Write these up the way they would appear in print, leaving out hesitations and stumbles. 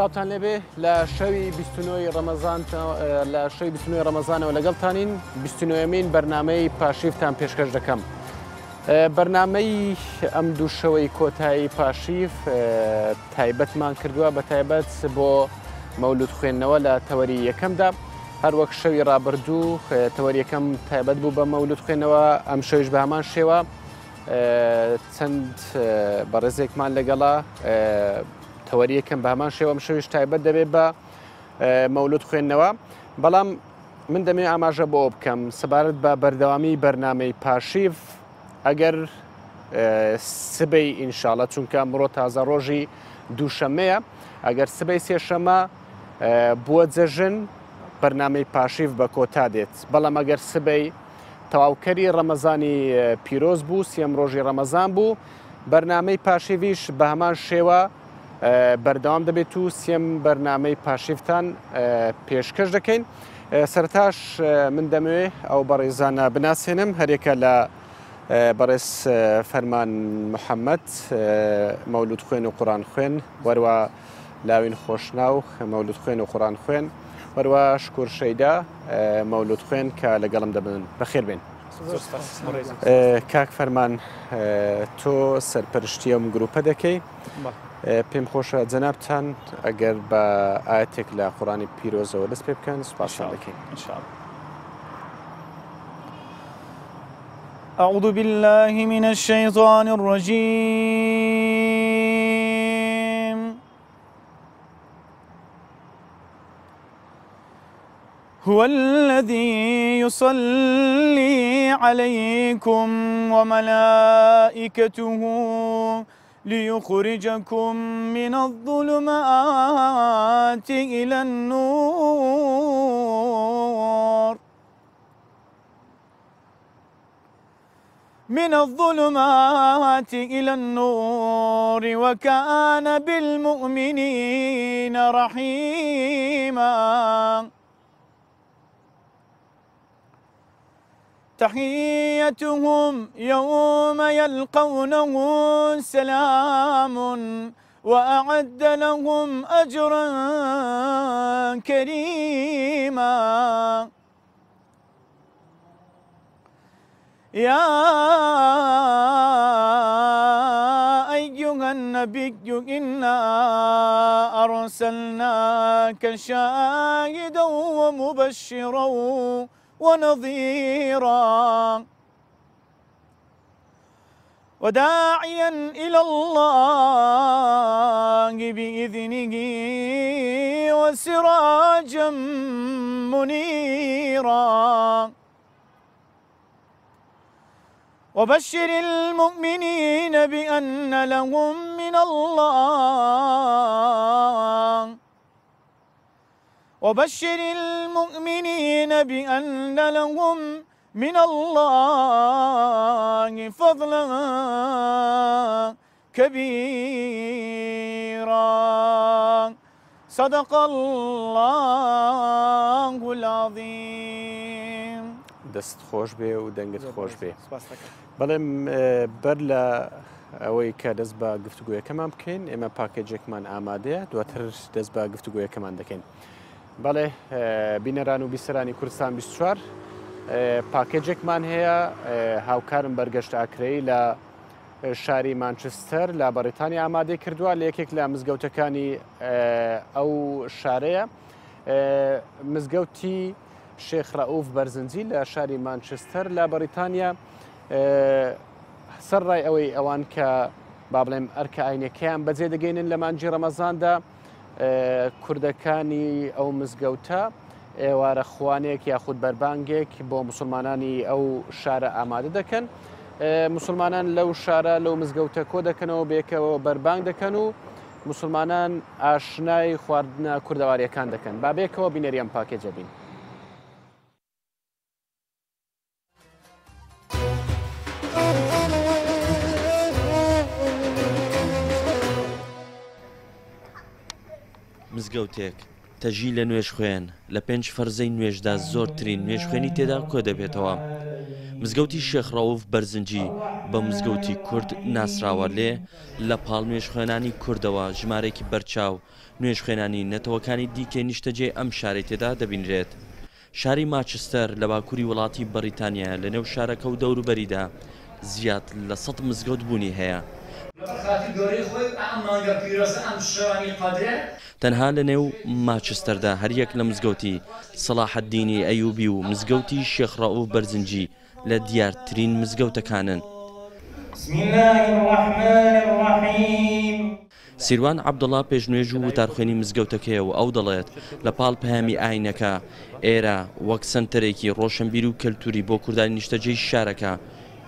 ساڵتان لێبێ لە شەوی 29 ڕەمەزان لە شەوی 29 ڕەمەزانەوە لەگەڵتانین 29مین بەرنامەی پاشیفتان پێشکەش دەکەم. بەرنامەی ئەم دوو شەوەی کۆتایی پاشیف تایبەتمان کردووە بە تایبەت بۆ مەولود خوێندنەوە لە تەوەری یەکەمدا. هەر وەک شەوی ڕابردوو تەوەری یەکەم تایبەت بوو بە مەولود خوێندنەوە، ئەم شەویش بە هەمان شێوە چەند بەڕێزێکمان لەگەڵا تەوەری یەکەم بە هەمان شێوە ئەم شەویش تایبەت دەبێت بە مەولود خوێندنەوە. بەڵام من دەمێ ئاماژە بۆ بکەم سەبارەت بە بەردەوامی بەرنامەی پاشیف ئەگەر سبەی ئینشاڵە، چونکە ئەمڕۆ تازە ڕۆژی دووشەمەیە، ئەگەر سبەی سێشەمە بووە جەژن بەرنامەی پاشیف بە کۆتا دێت. بەڵام ئەگەر سبەی تەواوکەری ڕەمەزانی پیرۆز بوو، سێم ڕۆژی ڕەمەزان بوو، بەرنامەی پاشیڤیش بە هەمان شێوە بەردەوام دەبێت و سێم بەرنامەی پاشیفتان پێشکەش دەکەین. سەرتاش من دەمەوێ ئەو بەڕێزانە بناسێنم، هەرێکە لە بەڕێز فەرمان محەممەد مەولود خوێن و قورآن خوێن، وەروە لاوین خۆشناو مەولود خوێن و قورآن خوێن، وەروە شکور شەیدا مەولود خوێن کە لەگەڵم دەبن. بەخێر بێن. کاک فەرمان، تۆ سەرپەرشتی ئەم گروپە دەکەی. پێم خۆشە جەنابتان ئەگەر بە ئاەتێک لە قورآنی پیرۆزەوە دەست پێ بکەن، سوپاسان دەکەین. أعوذ بالله من الشيطان الرجيم. هو الذي يصلي عليكم وملائكته ليخرجكم من الظلمات إلى النور وكان بالمؤمنين رحيما. تحيتهم يوم يلقونه سلام وأعد لهم أجرا كريما. يا أيها النبي إنا أرسلناك شاهدا ومبشرا ونظيرا وداعيا إلى الله بإذنه وسراجا منيرا. وبشر المؤمنين بأن لهم من الله فضلا كبيرا. صدق الله العظيم. دەست خۆش بێ و دەنگت خۆش بێ. بەڵێم بەر لە ئەوەی کە دەست بە گفتوگویەکەمان بکەین، ئێمە پاکێجێکمان ئامادەیە، دواتر دەست بە گفتوگویەکەمان دەکەین. بەڵێ بینەران و بیسەرانی کوردستان 24 پاکێجێکمان هەیە، هاوکارم بەرگەشت ئاکرەی لە شاری مانچستەر لە بەریتانیا ئامادەی کردووە لە یەکێک لە مزگەوتەکانی ئەو شارەیە، مزگەوتی شێخ ڕەئوف بەرزنجی لە شاری مانچستەر لە بەریتانیا. سەر ڕای ئەوەی ئەوان کە با بڵێم ئەرکە ئاینەکەیان بەجێ دەگەینن لە مانجی ڕەمەزاندا، کوردەکانی ئەو مزگەوتە ئێوارە خوانێک یاخود بەربانگێک بۆ موسڵمانانی ئەو شارە ئامادە دەکەن. موسڵمانان لەو شارە لەو مزگەوتە کۆ دەکەنەوە بێکەوە بەربانگ دەکەن و موسڵمانان ئاشنای خواردنە کوردەواریەکان دەکەن. با بێکەوە بینەری ئەم پاکێجە بین. مزگەوتێک تەژی لە نوێژ خوێن لە 5 فەرزەی نوێژدا زۆرترین نوێژ خوێنی تێدا کۆ دەبێتەوە. مزگەوتی شێخ ڕەوف بەرزنجی بە مزگەوتی کورد ناسراوە لێ لە پاڵ نوێژ خوێنانی کوردەوە ژمارێکی بەرچاو نوێژ خوێنانی نەتەوەکانی دیکە نیشتەجێ ئەم شارەی تێدا دەبینرێت. شاری ماچستەر لە باکووری وڵاتی بەریتانیا لە نێو شارەکە و دەوروبەریدا زیاد لە 100 مزگەوت بوونی هەیە. تەنها لە نێو ماچستەردا هەریەک لە مزگەوتی سەلاحەددینی ئەیوبی و مزگەوتی شێخ ڕەوف بەرزنجی لە دیارترین مزگەوتەکانن. سیروان عەبدوڵڵا پێشنوێژ و وتارخوێنی مزگەوتەکەیە و ئەو دەڵێت لە پاڵ پەیامی ئاینەکە ئێرە وەک سەنتەرێکی ڕۆشنبیر و کەلتوری بۆ کوردانی نیشتەجێی شارەکە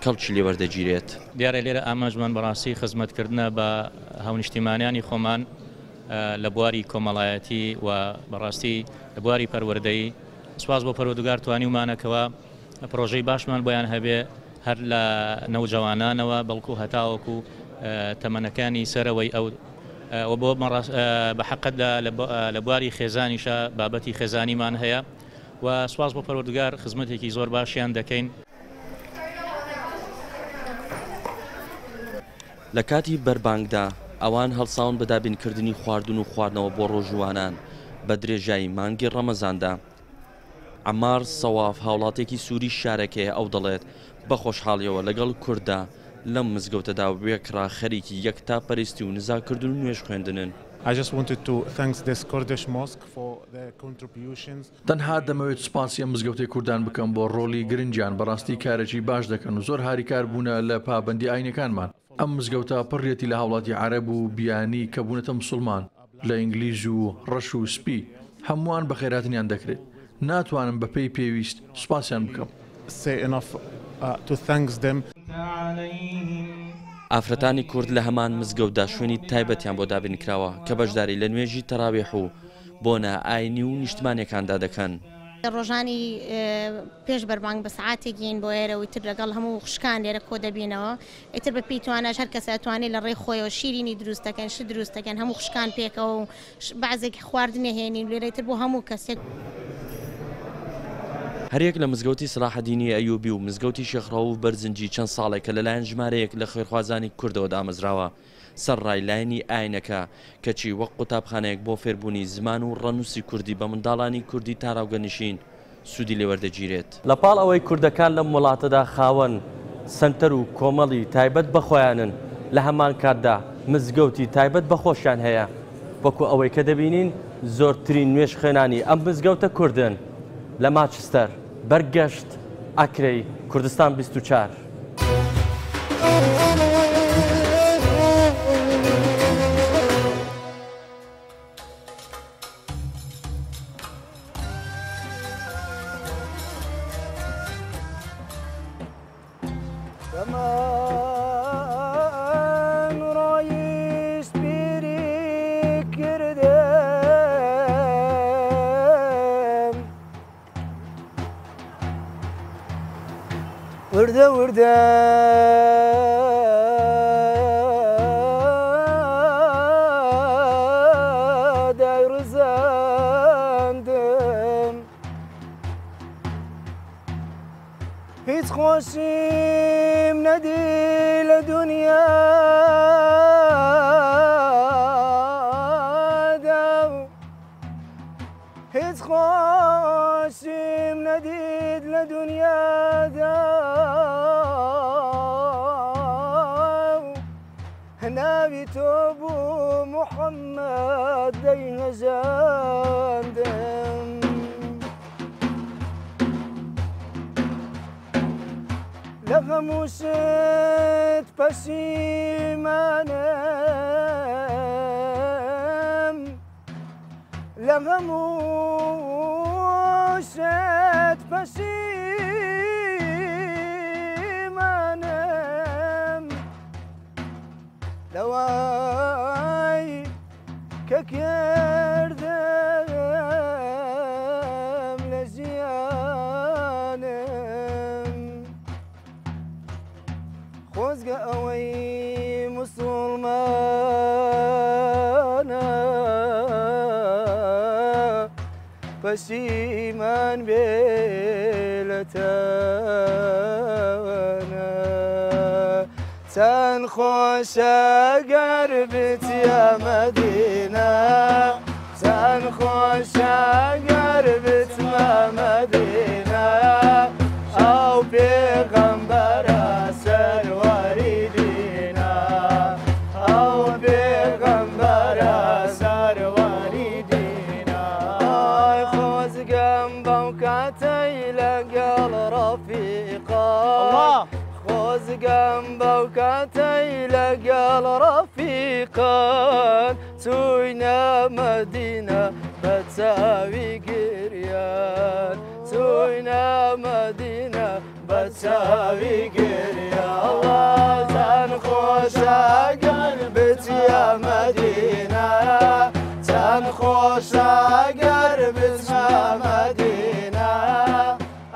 کەڵکی لێوەردەگیرێت. دیارە لێرە ئاماژمان بەڕاستی خزمەتکردنە بە هاونیشتیمانیانی خۆمان لە بواری کۆمەڵایەتی و بەڕاستی لە بواری پەروەردەیی سواز بۆ پەروەردگار توانیمانەکەوە پرۆژەی باشمان بۆیان هەبێ هەر لە نەوجەوانانەوە بەڵکو هەتاوەکو تەمەنەکانی سەرەوەی ئەو بۆ بەحەقەت لە بواری خێزانیشە بابەتی خێزانیمان هەیە و سواز بۆ پەروەردگار خزمەتێکی زۆر باشیان دەکەین. لە کاتی بەربانگدا ئەوان هەڵساون بە دابینکردنی خواردن و خواردنەوە بۆ ڕۆژوانان بە درێژایی مانگی ڕەمەزاندا. عەمار سەواف هاوڵاتێکی سووری شارەکەیە ئەو دەڵێت بە خۆشحاڵیەوە لەگەڵ کووردا لەم مزگەوتەدا وێکرا خەریکی یەکتا پەرستی و نزاکردن و نوێژ خوێندنن. تەنها دەمەوێت سوپاسی ئەم مزگەوتەی کوردان بکەم بۆ ڕۆڵی گرنگیان بەڕاستی کارێکی باش دەکەن و زۆر هاریکار بوونە لە پابەندی ئاینەکانمان. ئەم مزگەوتە پڕێتی لە هاوڵاتی عەرەب و بیانی کە بوونەتە موسڵمان لە ئینگلیز و ڕەش و سپی هەمووان بە خێراتنیان دەکرێت. ناتوانم بە پێی پێویست سوپاسیان بکەم. ئافرەتانی کورد لە هەمان مزگەوتدا شوێنی تایبەتیان بۆ دابینکراوە کە بەشداری لە نوێژی تەراویح و بۆنە ئاینی و نیشتمانیەکاندا دەکەن. ڕۆژانی پێش بەربانگ بە سعاتێکین بۆ ئێرە و ئیتر لەگەڵ هەموو خشکان لێرە کۆ دەبینەوە ئیتر بە پێی تواناش هەر کەس ئەتوانێت لە ڕێی خۆیەوە شیرینی دروست دەکەن شت دروست دەکەن هەموو خشکان پێکەوە و بەعزێکی خواردنێ هێنین لێرە ئیتر بۆ هەموو کەسێک. هەرێک لە مزگەوتی سەلاحەدینی ئەیوبی و مزگەوتی شێخ ڕەوف بەرزنجی چەند ساڵێکە لەلایەن ژمارەیەک لە خێرخوازانی کوردەوە دامەزراوە سەرڕای لاینی ئاینەکە کەچی وەک قوتابخانەیەک بۆ فێربوونی زمان و ڕەنووسی کوردی بە منداڵانی کوردی تاراوگەنشین سوودی لێوەردەگیرێت. لە پاڵ ئەوەی کوردەکان لەم وڵاتەدا خاوەن سنتەر و کۆمەڵی تایبەت بەخۆیانن لە هەمان کاتدا مزگەوتی تایبەت بەخۆشیان هەیە وەکو ئەوەی کە دەبینین زۆرترین نوێژ خوێنانی ئەم مزگەوتە کوردن لە ماچستەر بەرگەشت ئەکرەی کوردستان 24. وردة وردة داير زاندم هیچ خوشیم ندی لدنیا دم هیچ خوشیم ندید لدنیا ناوي توبو محمد دين جاندم لغموشت بشيمانم لغموشت بشيمانم لواي ككردم لزيانم خوزق اوي مسلمانا پەشیمان بێ لە تەوانە چەند خۆشە گەر بچیە مەدینە چەند خۆشە گەر بچمە مەدینە ئەو پێغەمبەرە سەروەری دینە ئەو پێغەمبەرە سەروەری دینە خۆزگەم بەو کاتەی لەگەڵ ڕەفیقان خۆزگەم بەو کاتەی لەگەڵ ڕەفیقان چووینە مەدینە بە چاوی گریان چووینە مەدینە بە چاوی گریان چەند خۆشە گەر بچیە مەدینە چەند خۆشە گەر بچمە مەدینە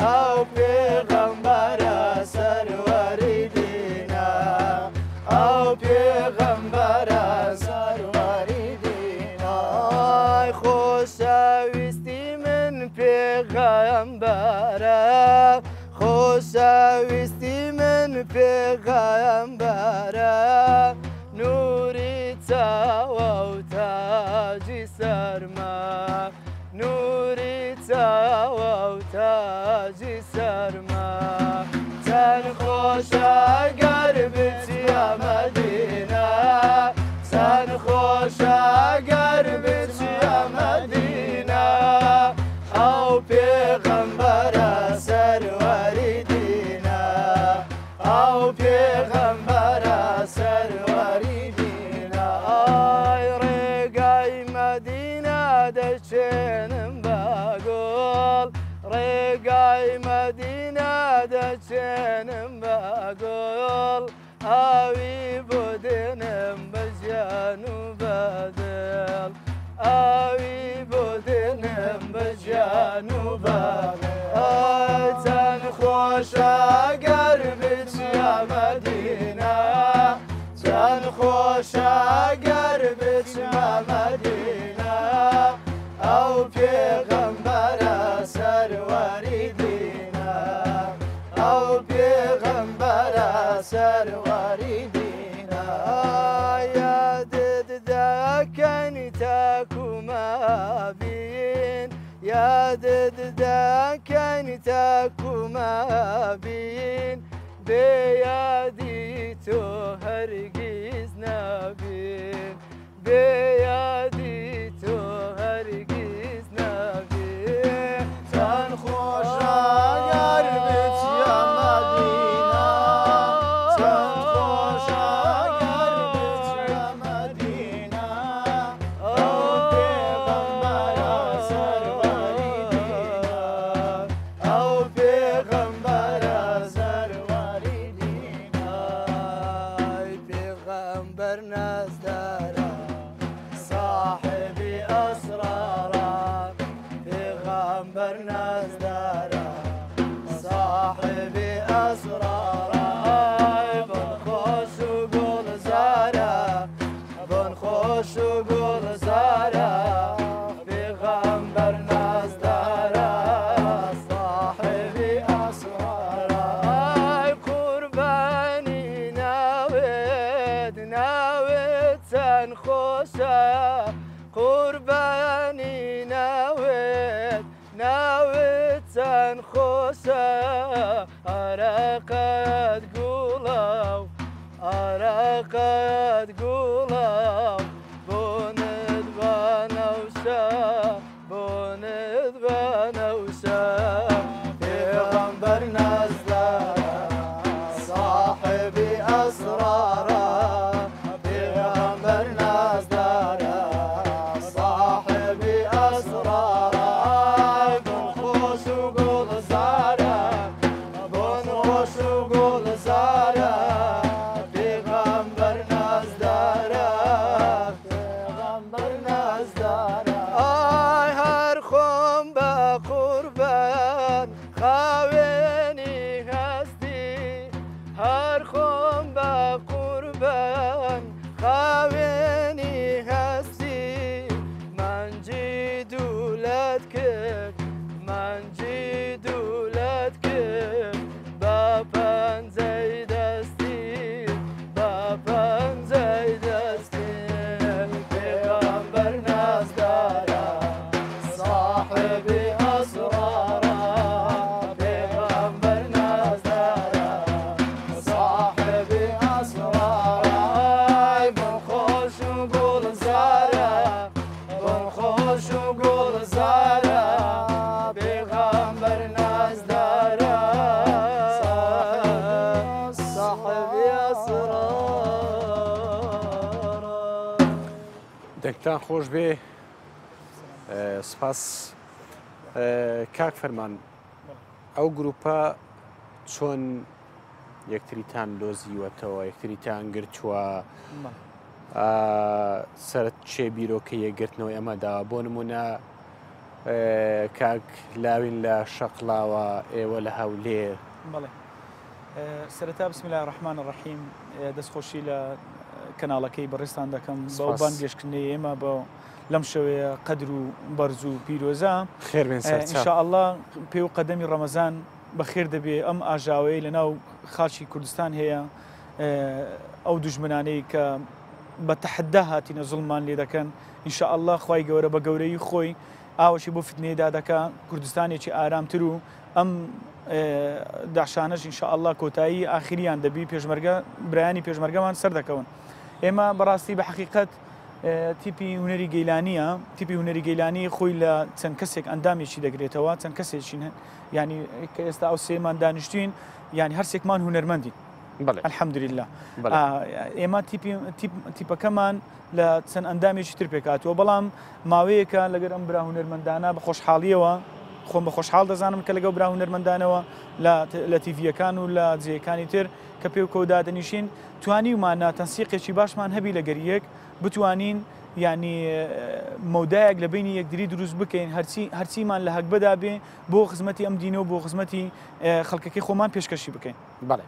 ئەو پێغەمبەرە سەروەری دینە ئەو پێغەمبەرە سەروەری دینە خۆشەویستی من پێغەمبەرە خۆشەویستی من پێغەمبەرە نوری چاوە و تاجی سەرما نوری چاوە و تاجی سەرما چەند خۆشە گەر بچیە مەدینە چەند خۆشە گەر بچیە مەدینە ئەو پێغەمبەرە سەروەری دینە ئەو پێغەمبەرە سەروەری دینە ئای ڕێگای مەدینە دەچێنم بە گوڵ ڕێگای مەدینە دەچێنم بە گوڵ ئاوی بۆ دێنم بە ژیان و بەدڵ ئاوی بۆ دێنم بە ژیان و بەدڵ چەند خۆشە گەر بچیە مەدینە چەند خۆشە گەر بچمە مەدینە ئەو پێغەمبەرە سەروەری دینە ئەو پێغەمبەرە سەروەری دینە یادت دەکەن تاکو مابین یادت دەکەن تاکو مابین بێ یادی تۆ هەرگیز نابین بێ یادی تۆ هەرگیز نابین چەند خۆشە گەر بچیە مەدینە چەند خۆشە گەر بچیە مەدینە ئەو پێغەمبەرە سەروەری دینە ئەو پێغەمبەرە سەروەری دینە پێغەمبەر نازدارە صاحبی ئەسرارە پێغەمبەر نازدارە صاحبی ئەسرارە بن خۆش و گوڵزارە بن خۆش و گوڵزارە پێغەمبەر نازدارە صاحبی ئەسرارە قوربانی ناوێت ناوێت چەند خۆشە قوربانی ناوێت ناوێت چەند خۆشە ئارەقەت گوڵە و ئارەقەت گوڵە و بۆنت بەنەوشە بۆنت بەنەوشە پێغەمبەر نازدارە صاحبی ئەسرارە پێغەمبەر نازدارە صاحبی ئەسرارە بن خۆش و گوڵزارە بن خۆش و گوڵزارە پێغەمبەر نازدارە پێغەمبەر نازدارە ئای هەر خۆم بە قوربان خاوێنی هەستی هەر خۆم بە قوربان خاوێنی هەستی مانجی دوولەت کرد گەنجی دوولەت کرد بە پەنجەی دەستی بە پەنجەی دەستی پێغەمبەر نازدارە صاحبی ئەسرارە پێغەمبەر نازدارە صاحبی ئەسرارە بۆ خۆش و گوڵزارە بۆ خۆش و گوڵزارە پێغەمبەر نازدارە صاحبی ئەسرارە. دەنگتان خۆش بێ سپاس کاک فەرمان ئەو گروپە چۆن یەکتریتان دۆزیوەتەوە یەکتریتان گرتووە سەرت چێ بیرۆکە یەکگرتنەوەی ئەمەدا بۆ نمونە کاک لاوین لە شەقڵاوە ئێوە لە هەولێر بەڵێ سەرەتا بسم الله الرحمن الرحیم دەستخۆشی لە کەناڵەکەی بەڕێستان دەکەم بەو بانگێشکردنەی ئێمە بە لەم شەوەیە قەدر و بەرز و پیرۆزە خێر بێن سەرچاو ئینشاءالله پێ و قەدەمی ڕەمەزان بەخێر دەبێ ئەم ئاژاوەی لەناو خاڵی کوردستان هەیە ئەو دوژمنانەی کە بە تەحەدا هاتینە زوڵمان لێ دەکەن ئینشاءالله خوای گەورە بە گەورەی خۆی ئاوەشی بۆ فتنەیەدا دەکا کوردستانێکی ئارامتر و ئەم داعشانەش ئینشاءالله کۆتایی ئاخریان دەبی پێشمەرگە برایانی پێشمەرگەمان سەر دەکەون. ئێمە بەڕاستی بە حەقیقەت تیپی هونەری گەیلانیە تیپی هونەری گەیلانی خۆی لە چەند کەسێک ئەندامێکی دەگرێتەوە چەند کەسێکین ینی کە ئێستا ئەو سێمان دانیشتین ینی هەرسێکمان هونەرمەندی الحەمدولله ئێمە تیپەکەمان لە چەند ئەندامێکی تر پێکاتوە بەڵام ماوەیەکە لەگەر ئەم برا هونەرمەندانە بە خۆشحاڵیەوە خۆم بە خۆشحاڵ دەزانم کە لەگەڵ برا هونەرمەندانەوە لە تیڤیەکان و لە جێیەکانی تر کە پێ و کەودا دەنیشین توانیمانە تەنسیقێکی باشمان هەبی لەگەر یەک بتوانین ینی مەودایەک لە بینی یەکدری دروست بکەین هەرچیمان لە هەک بەدا بێ بۆ خزمەتی ئەم دینە و بۆ خزمەتی خەڵکەکەی خۆمان پێشکەشی بکەین. بەڵێ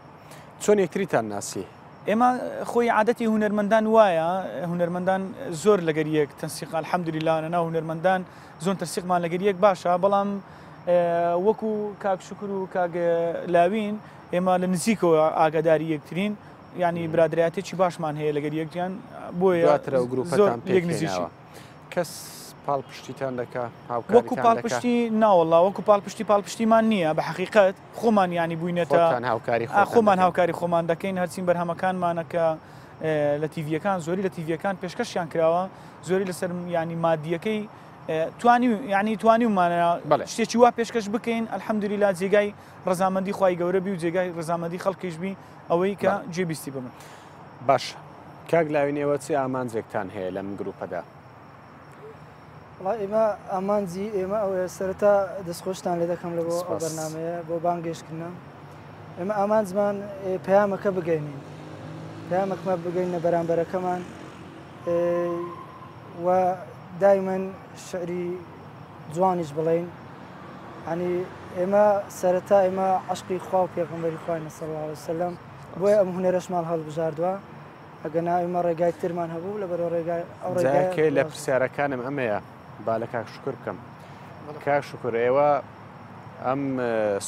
چۆن یەکتریتان ناسی؟ ئێمە خۆی عادەتی هونەرمەندان وایە هونەرمەندان زۆر لەگەر یەک تەنسیق الحەمدولله ناو هونەرمەندان زۆر تەنسیقمان لەگەر یەک باشە بەڵام وەکو کاک شکر و کاک لاوین ئێمە لە نزیکەوە ئاگاداری یەکترین ینی برادایەتێکی باشمان هەیە لەگەر یەکیان بۆیە گروپەکان یەک نزیشەوە کەس پاڵپشتیتان دەکا وەکو پاڵپشتی ناوەڵا وەکو پاڵپشتیمان نییە بە حەقیقەت خۆمان ینی بووینێتە خۆمان هاوکاری خۆمان دەکەین هەرچین بەرهەمەکانمانەکە لە تیڤیەکان زۆری لە تیڤیەکان پێشکەشیان کراوە زۆری لەسەر ینی مادیەکەی توانیمانە شتێکی وا پێشکەش بکەین الحەمدولله جێگای ڕەزامەندی خوای گەورە بی و جێگای ڕەزامەندی خەڵکیش بی ئەوەی کە جێبیستی بمن. باش کاک لاوینەوە چی ئامانجێکتان هەیە لەم گروپەدا؟ ئێمە ئامانجی ئێمە ئەوەیە سەرەتا دەستخۆشتان لێ دەکەم لە بۆ ئەو بەرنامەیە بۆ بانگێشکردنە ئێمە ئامانجمان پەیامەکە بگەینین پەیامەکمە بگەینە بەرامبەرەکەمان و دایمەن شعری جوانیش بڵێین ینی ئێمە سەرەتا ئێمە عشقی خوا و پێغەمبەری خوای صلی الله علیه وسلم بۆیە ئەم هونەرەشمان هەڵبژاردووە ئەگەنا ئێمە ڕێگای ترمان هەبوو لە بەرەوە ڕێگای ئەو ڕێگای لە پرسیارەکانم ئەمەیە با لە کاک شکر بکەم کاک شکر ئێوە ئەم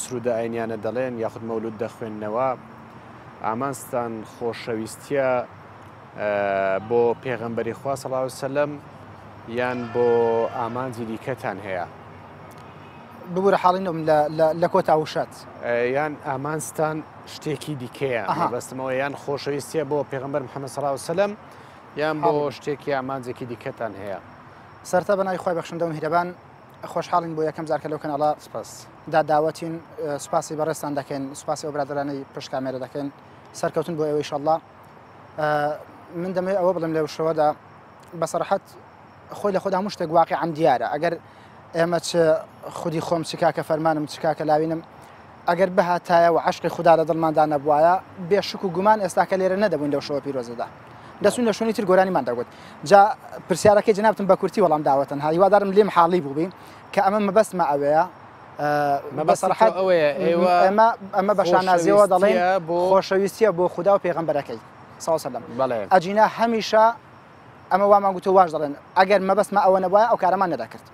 سرودە ئاینیانە دەڵێن یاخود مەولود دەخوێننەوە ئامانستان خۆشەویستیە بۆ پێغەمبەری خوا صلی الله علیه وسلم یان بۆ ئامانجی دیکەتان هەیە؟ ببوورە حاڵینم لە کۆتا وشات یان ئامانستان شتێکی دیکەیە بەستمەوە یان خۆشەویستیە بۆ پێغەمبەر محەممەد صلی الله علیه وسلم یان بۆ شتێکی ئامانجێکی دیکەتان هەیە؟ سەرتا بەناوی خۆی بەخشندە و میهرەبان خۆشحاڵین بۆ یەکەم جارکە لەو کەناڵە سپاس داداوەتین سوپاسی بەڕێستان دەکەین سوپاسی ئەو برادرانەی پشت کامێرە دەکەین سەرکەوتن بۆ ئێوە ئینشاءالله من دەمەوێت ئەوە بڵێم لەو شەوەدا بەسەرەحەت خۆی لە خۆدا هەموو شتێک واقعەم دیارە ئەگەر ئێمە خودی خۆم چکاکە فەرمانم چکاکە لاوینم ئەگەر بەهاتایە و عشقی خوددا لە دڵماندا نەبوایە بێشک و گومان ئێستاکە لێرە نەدەبووین لەو شەوە پیرۆزەدا دەچوین لە شوێنی تر گۆرانیمان دەگوت جا پرسیارەکەی جنابتم بە کورتی وەڵام داوەتەن هیوادارم لێم حاڵی بووبین کە ئەمە مەبەستمە ئەوەیە بەسەرحەت ئەمە بە شانازیەوە دەڵێن خۆشەویستیە بۆ خوددا و پێغەمبەرەکەی صلی الله علیه وسلم ئەجینا هەمیشە ئەمە وامان گوتە واش دەڵێن ئەگەر مەبەستمە ئەوە نەبووە ئەو کارەمان نەداکرد.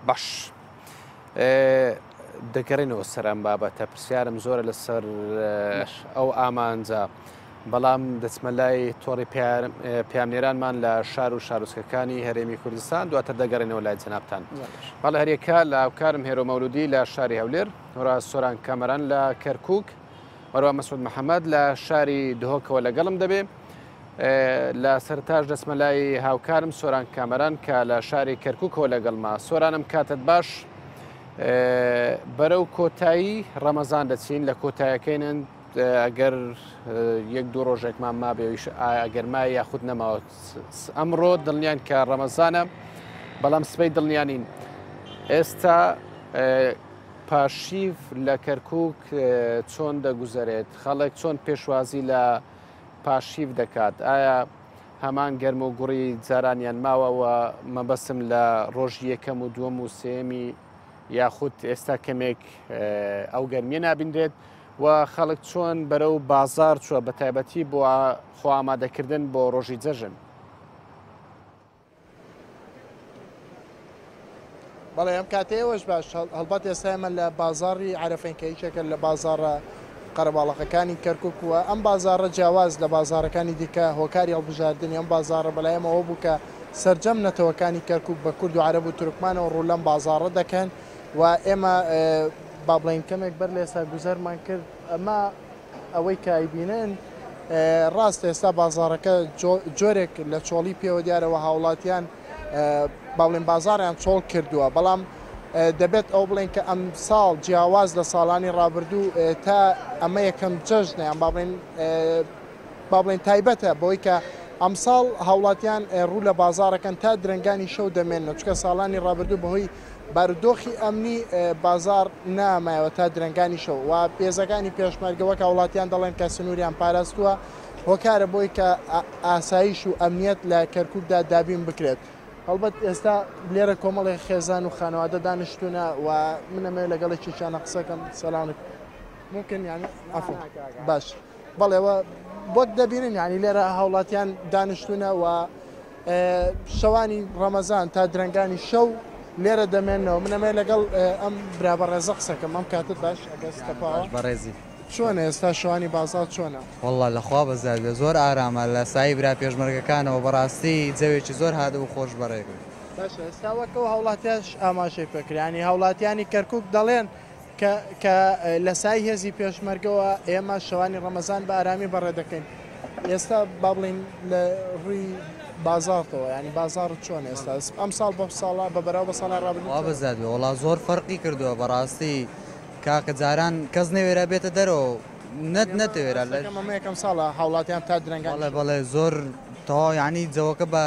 باش دەگەڕێنەوە سەرام بابەتە پرسیارم زۆرە لەسەر ئەو ئامانجا بەڵام دەچمە لای تۆڕی پیامێرانمان لە شار و شارۆچکەکانی هەرێمی کوردستان دواتر دەگەڕێنەوە لای جەنابتان بەڵە هەریەکە لە هاوکارم هێرۆ مەولودی لە شاری هەولێر هۆرا سۆران کامەران لە کەرکووک وەروە مەسعود محەممەد لە شاری دهۆکەوە لەگەڵم دەبێ لە سەرتاش دەچمە لای هاوکارم سۆران کامەران کە لە شاری کەرکووکەوە لەگەڵما سۆرانم کاتت باش بەرەو کۆتایی ڕەمەزان دەچین لە کۆتایەکەینن ئەگەر یەک دوو ڕۆژێکمان مابێویش ئەگەرما یاخود نەماوە ئەمڕۆ دڵنیان کە ڕەمەزانە بەڵام سبەی دڵنیانین ئێستا پاشیف لە کەرکووک چۆن دەگوزارێت خەڵک چۆن پێشوازی لە پاشیف دەکات ئایا هەمان گەرم و گوڕی جارانیان ماوەوە مەبەسم لە ڕۆژی یەکەم و دووەم و سێمی یاخود ئێستا کەمێک ئەو گەرمیە نابیندرێت و خەڵک چۆن بەرەو بازار چووە بە تایبەتی بۆ خۆ ئامادەکردن بۆ ڕۆژی جەژن بەڵێ ئەم کاتەیەوەش باش هەڵبەت ئێستا ئێمە لە بازاڕی عەرەفەین کە هیچێکە لە بازاڕە قەرەباڵغەکانی کەرکووک وە ئەم بازاڕە جیاواز لە بازارەکانی دیکە هۆکاری هەڵبژاردننی ئەم بازاڕە بەلایەمەوە بوو کە سەرجەم نەتەوەکانی کەرکووک بە کورد و عەرەب و تورکمانەوە ڕوو لەم بازاڕە دەکەن و ئێمە با بڵین کەمێک بەر لە ئێستا گوزەرمان کرد ئەمە ئەوەی کە ئایبینن ڕاستە ئێستا بازارەکە جۆرێک لە چۆڵی پێوە دیارەوە هاوڵاتیان با بڵین بازاڕیان چۆڵ کردووە بەڵام دەبێت ئەو بڵێن کە ئەم ساڵ جیاواز لە ساڵانی ڕابردوو تا ئەمە یەکەم جەژنیان با بڵین تایبەتە بۆی کە ئەم ساڵ هاوڵاتیان ڕوو لە بازارەکەن تا درنگانی شەو دەمێنەوە چکە ساڵانی ڕابردوو بەهۆی بارودۆخی ئەمنی بازار نامایەوە تا درنگانی شەو و پێزەکانی پێشمەرگەوە کە وڵاتیان دەڵێن کە سنووریان پاراستووە هۆکارە بۆی کە ئاسایش و ئەمنیەت لە کەرکووکدا دابین بکرێت هەڵبەت ئێستا لێرە کۆمەڵی خێزان و خانەوادە دانیشتونە و منەمێ لەگەڵێکی چانە قسەکەم سەلامت ممکن یانی باش بەڵێەوە بۆت دەبینن ینی لێرە هاوڵاتیان دانیشتونە و شەوانی ڕەمەزان تا درنگانی شەو لێرە دەمێنەوە منەمێ لەگەڵ ئەم برابە ڕێزە قسەکەم ئەم کاتت باش ئەگەستەپاوە بەڕێزی چۆنە ئێستا شوانی بازار چۆنە وەڵا لەخوا بەزار زۆر ئارامە لە سایی برا پێشمەرگەکانەوە بەڕاستی جەوێکی زۆر هادە و خۆش بەڕێگرت باشە ئێستا وەکەوە هاوڵاتیاش ئاماژەی پێکرانی هاوڵاتیانی کەرکووک دەڵێن کە لە سای هێزی پێشمەرگەوە ئێمە شەوانی ڕەمەزان بە ئارامی بەڕێ دەکەین ئێستا با بڵین لە ڕووی بازارەوە ینی بازارت چۆن ئێستا ئەم ساڵ بە ساڵا بە بەراو بە ساڵا ڕابردووە بەزاد وڵا زۆر فەرقی کردووە بەڕاستی کاکە جاران کەس نەوێرە بێتە دەرەوە نەتەوێرە یەکەم ساڵە هاوڵاتیان تا درنگان بەڵێ زۆر تەواو ینی جەوەکە بە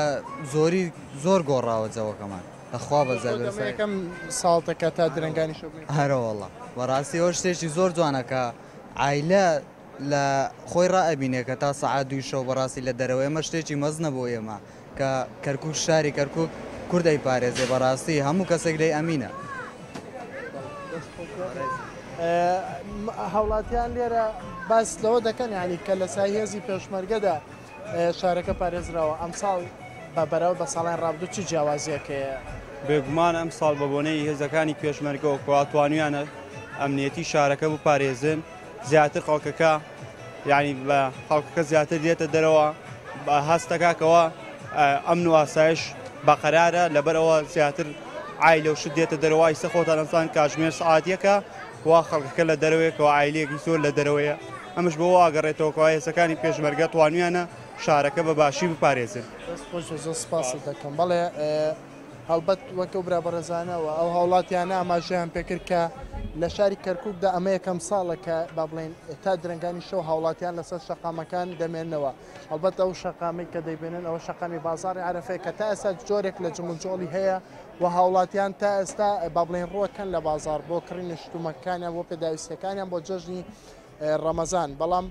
زۆری زۆر گۆڕاوە جەوەکەمان لەخوا بەزاد یەکەم ساڵتەکە تا درنگانی شو هەرەوەڵە بەڕاستی ئەو شتێکی زۆر جوانەکە عیلە لە خۆی ڕائبینێ کە تا سەعات دوی شەو بەڕاستی لە دەرەوە ئێمە شتێکی مەزنە بۆ ئێمە کە کەرکووک شاری کەرکووک کوردەی پارێزێ بەڕاستی هەموو کەسێک لەی ئەمینە هاوڵاتیان لێرە باس لەوە دەکەن ینی کە لە سای هێزی پێشمەرگەدا شارەکە پارێزراوە ئەم ساڵ بە بەراو بە ساڵیان ڕابردوو چی جیاوازیەکەیە بێگومان ئەم ساڵ بە بۆنەی هێزەکانی پێشمەرگەوە کەواتوانیانە ئەمنیەتی شارەکە بپارێزن زیاتر خەڵکەکە یعنی بە خەڵکەکە زیاتر دێتە دەرەوە بە هەستەکەکەوە ئەمن و ئاسایش بەقەرارە لەبەرەوە زیاتر عیلە و شت دێتە دەرەوەی سە خۆتان ئەمسان کاتژمێر سعاتیەکە وا خەڵکەکە لە دەرەوەیەکەوە عیلەیەکی زۆر لە دەرەوەیە ئەمەش بۆ ئاگەڕێتەوە کەوا هێزەکانی پێشمەرگە توانویانە شارەکە بە باشی بپارێزن زۆر سپاس دەکەم بەڵێ هەڵبەت وەکە برا بەڕێزانەوە ئەو هاوڵاتیانە ئاماژەیان پێکرد کە لە شاری کەرکووکدا ئەمە یەکەم ساڵە کە با بڵێن تا درنگانی شەو هاوڵاتیان لەسەر شەقامەکان دەمێنەوە هەڵبەت ئەو شەقامی کە دەیبێنن ئەوە شەقامی بازاری عەرەفەیە کە تا ئێستا جۆرێک لە جموجۆڵی هەیە و هاوڵاتیان تا ئێستا با بڵێن ڕۆکەن لە بازار بۆ کڕینە شتومەکانیان بۆ پێداویستەکانیان بۆ جەژنی ڕەمەزان بەڵام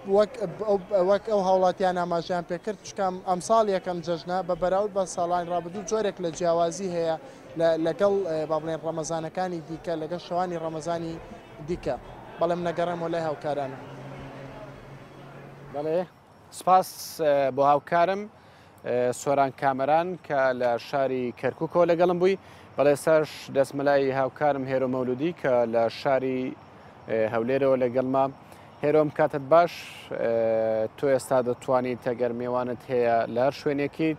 وەک ئەو هاوڵاتیان ئاماژیان پێکرد چکەم ئەمساڵ یەکەم جەژنە بە بەراورد بە ساڵانی ڕابردوو جۆرێک لە جیاوازی هەیە لەگەڵ با بڵێن ڕەمەزانەکانی دیکە لەگەڵ شەوانی ڕەمەزانی دیکە بەڵام نەگەڕێمەوە لای هاوکارانە بەڵێ سپاس بۆ هاوکارم سۆران کامەران کە لە شاری کەرکووکەوە لەگەڵم بووی بەڵێ ساش دەستمەلای هاوکارم هێرۆ مەولودی کە لە شاری هەولێرەوە لەگەڵما. هێرۆم کاتت باش تۆ ئێستا دەتوانیت ئەگەر میێوانت هەیە لە هەر شوێنێکیت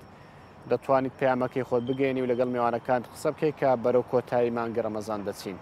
دەتوانیت پەیامەکەی خۆت بگەێنی و لەگەڵ میێوانەکان قسە بکەیت کە بەرەو کۆتایی مانگی ڕەمەزان دەچین.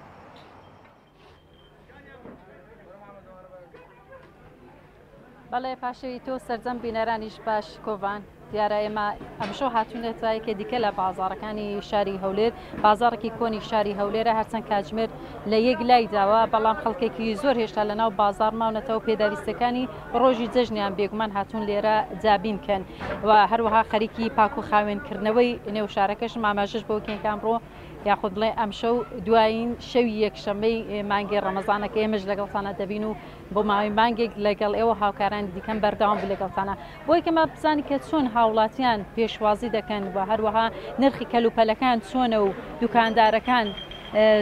بەڵێ پاشەوی تۆ سەرجەم بینەرانیش باش کۆڤان دیارە ئێمە ئەمشۆ هاتوونێتایەکە دیکە لە بازارەکانی شاری هەولێر بازارێکی کۆنی شاری هەولێرە هەرچەند کاتژمێر لە یەک لای داوە بەڵام خەڵکێکی زۆر هێشتا لەناو بازار ماونەتەوە پێداویستەکانی ڕۆژی جەژنیان بێگومان هاتوون لێرە جابین بکەن و هەروەها خەریکی پاک و خاوێنکردنەوەی نێو شارەکەش ماماژش بۆ کێنکان ڕۆ یاخود بڵێ ئەم شەو دوایین شەوی یەکشەمەی مانگی ڕەمەزانەکە ئێمەش لەگەڵتانە دەبین و بۆ ماوەی مانگێک لەگەڵ ئێوە هاوکارانی دیکەم بەردەوام لەگەڵتانە بۆی کەمە بزانی کە چۆن هاوڵاتیان پێشوازی دەکەن و هەروەها نرخی کەلوپەلەکان چۆنە و دوکاندارەکان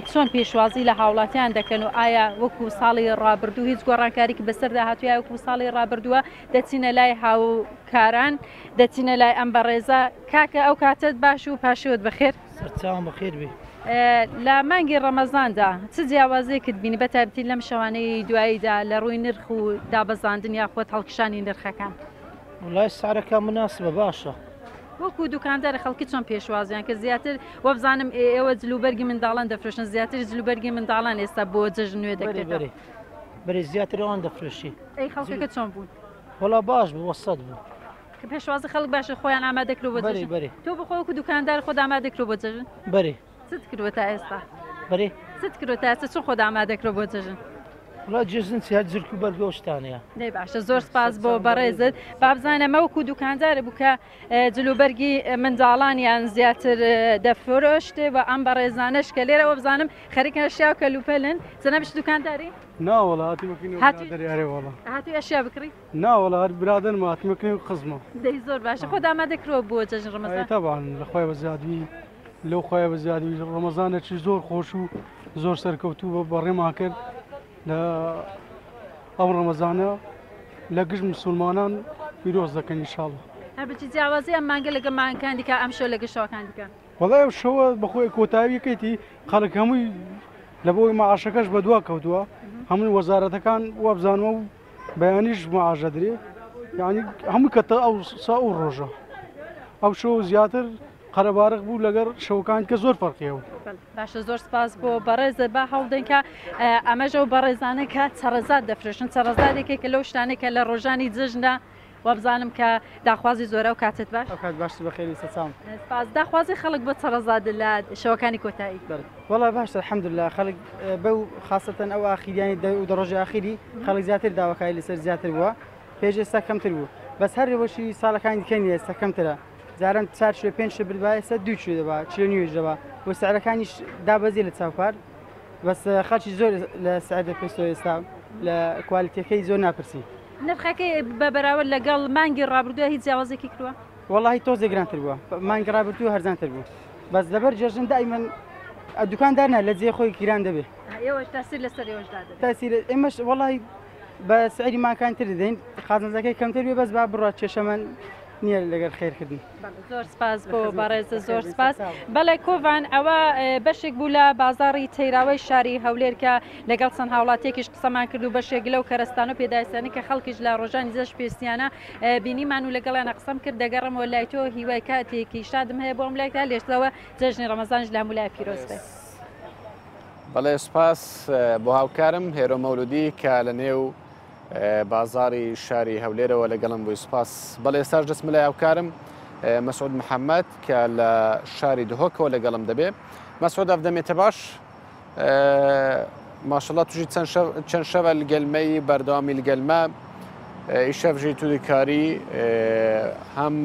چۆن پێشوازی لە هاوڵاتیان دەکەن و ئایا وەکو ساڵی ڕابردوو هیچ گۆڕانکاریکی بەسەردا هاتووە وەکو ساڵی ڕابردووە دەچینە لای هاوکاران دەچینە لای ئەم بەڕێزە کاکە ئەو کاتت باش و پاشەوت بەخێر سەرچاوم بەخێر بێ. لە مانگی ڕەمەزاندا چ جیاوازەیەکت بینی بەتایبەتی لەم شەوانەی دواییدا لە ڕووی نرخ و دابەزاندن یاخۆت هەڵکشانی نرخەکان؟ وڵای سعرەکە مناسبە باشە. وەکو دوکاندار خەڵکی چۆن پێشوازیان کە زیاتر وەبزانم ئێوە جلوبەرگی منداڵان دەفرۆشن زیاتر جلوبەرگی منداڵان ئێستا بۆ جەژن نوێ دەکرێت بەرێ زیاتر ئەوان دەفرۆشی. ئەی خەڵکەکە چۆن بوون؟ وڵا باش بوو وەسەد بوو کە پێشوازی خەڵک باشە خۆیان ئامادەکرۆ بۆ جەژن. تۆ بخۆ وەکو دوکاندار خۆت ئامادەکرۆ بۆ جەژن؟ بەرێ چت کردوە تا ئێستا؟ بەرێ چت کردوە تا ئێستا چۆن خۆت ئامادەکرۆ بۆ جەژن؟ وڵا جێژن چیات زرک و بەرگە و شتانەیە. دەی باشە زۆر سپاس بۆ بەڕێزت بابزانە مەوەکو دوکاندارە بوو کە جلوبەرگی منداڵانیان زیاتر دەفرۆشتێ و ئەم بەڕێزانەش کە لێرەوە بزانم خەریکە ئەشیا و کەلوپەلن زەنەبش دوکانداری؟ ناوەڵا هاتیوەڵا هاتووی ئەشیا بکڕی؟ ناوەڵا هەر برادرم هاتیمەکەی و قزمە. دەی زۆر باشە خۆ ئامادەکرۆ بۆ جەژن ڕەمەزان؟ تەبان لە خۆی بەزیادوی لەو خۆی بەزیادوی ڕەمەزانێکی زۆر خۆش و زۆر سەرکەوتوو بە بەڕێما کرد لە ئەو ڕەمەزانە لە گشت مسلمانان پیرۆز دەکەن ئینشاڵڵا. هەربچی جیاوازی ئەم مانگە لەگە مانگەکان دیکە ئەم شەو لەگە شەوەکان دیکە. وەڵای ئەو شەوە بەخۆی کۆتاییەکەیتی خەڵک هەمووی لە بۆی مەعاشەکەش بە دوا کەوتووە هەمووی وەزارەتەکان وەبزانەوە و بەیانیش مەعاشە درێ یعنی هەمووی کەتە ئەو سا و ڕۆژە ئەو شەو زیاتر قەرەبارق بوو لەگەر شەوەکان کە زۆر فەرقیەوە. باشە زۆر سپاس بۆ بەڕێزە با هەڵدەنکە ئەمەژە و بەڕێزانە کە چەڕەزاد دەفرۆشن چەڕەزادێکێک کە لەو شتانێکە لە ڕۆژانی جژندا وەبزانم کە داخوازی زۆرە و کاتت باش باش بەخێری سەسام سپاس داخوازی خەڵک بۆ چەڕەزاد لە شەوەکانی کۆتایی. وەڵای باش الحەمدولله خەڵک بەو خاستەن ئەو ئاخیریانی و دەڕۆژی ئاخیری خەڵک زیاتر داواکاری لەسەر زیاتر بووە پێش ئێستا کەمتر بوو بەس هەر ڕێوەشی ساڵەکانی دیکەنی ئێستا کەمترە جاران 4 5 بای ئێستا 2 دەبا 49 دەبا بۆ سعرەکانیش دابەزی لە چاوپار بەس خەڵکی زۆر لە سعر دەپێستەوە ئێستا لە کوالیتیەکەی زۆر ناپرسی. نرخەکەی بە بەراورد لەگەڵ مانگی ڕابردووە هیچ جیاوازێکی کردووە؟ وەڵاهی تۆزێک گرانتر بووە مانگی ڕابردوو هەرزانتر بوو بەس لەبەر جەژن دائیمەن دوکاندارنا لە جێ خۆی گیران دەبێت. ئێوەش تاسیر لەسەر ئێوەشدا دەبێت. تاسیر ئێمەش وەڵاهی بە سعری ماکانتر دەدەین خازنەکەی کەمتر بێ بەس با بڕات کێشەمان نییە لەگەر خێرکردن. زۆر سپاس بۆ بەڕێزە زۆر سپاس. بەڵێ کۆڤان ئەوە بەشێک بوو لە بازاڕی تەیراوەی شاری هەولێر کە لەگەڵ چەند هاوڵاتێکیش قسەمان کرد و بەشێک لەو کەرەستان و پێداویستانی کە خەڵکیش لە ڕۆژانی زەش پێستیانە بینیمان و لەگەڵیانە قسەم کرد دەگەڕمەوە لای تۆ هیوای کاتێکی شادم هەیە بۆم لایکدا لێشتەوە جەژنی ڕەمەزانش لە هەموو لای پیرۆز بێت. بەڵێ سپاس بۆ هاوکارم هێرۆ مەولودی کە لە نێو بازاری شاری هەولێرەوە لەگەڵم بووی سپاس. بەڵێ ئێستاش دەستم لای هاوکارم مەسعود محەممەد کە لە شاری دهۆکەوە لەگەڵم دەبێت. مەسعود ئەفدەمێتە باش ماشەڵڵا توژی چەند شەوە لەگەلمەی بەردەوامی لەگەلمە ئیشەفژی تودیکاری هەم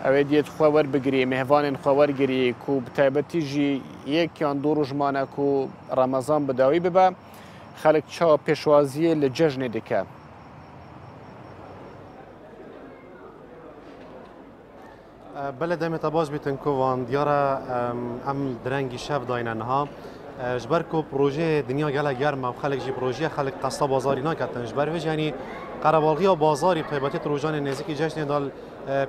ئەوێ دیێت خۆ وەربگری مێهوانێن خۆ وەرگری و بتایبەتیژی یەکیان دوو ڕۆژمانە و ڕەمەزان بەداوی ببە خەڵک چاوە پێشوازیە لە جەژنێ دکە. بەلە دەمێتە باش بێتن کۆڤان دیارە ئەم درەنگی شەف داینەنها ji ber ku projeyê dinya gelek germ xelek jî projeyê xelek qesta bazarî naketin ji ber vê yanî قربالغی و بازاری تایباتی روزانه نزدیکی جشن دال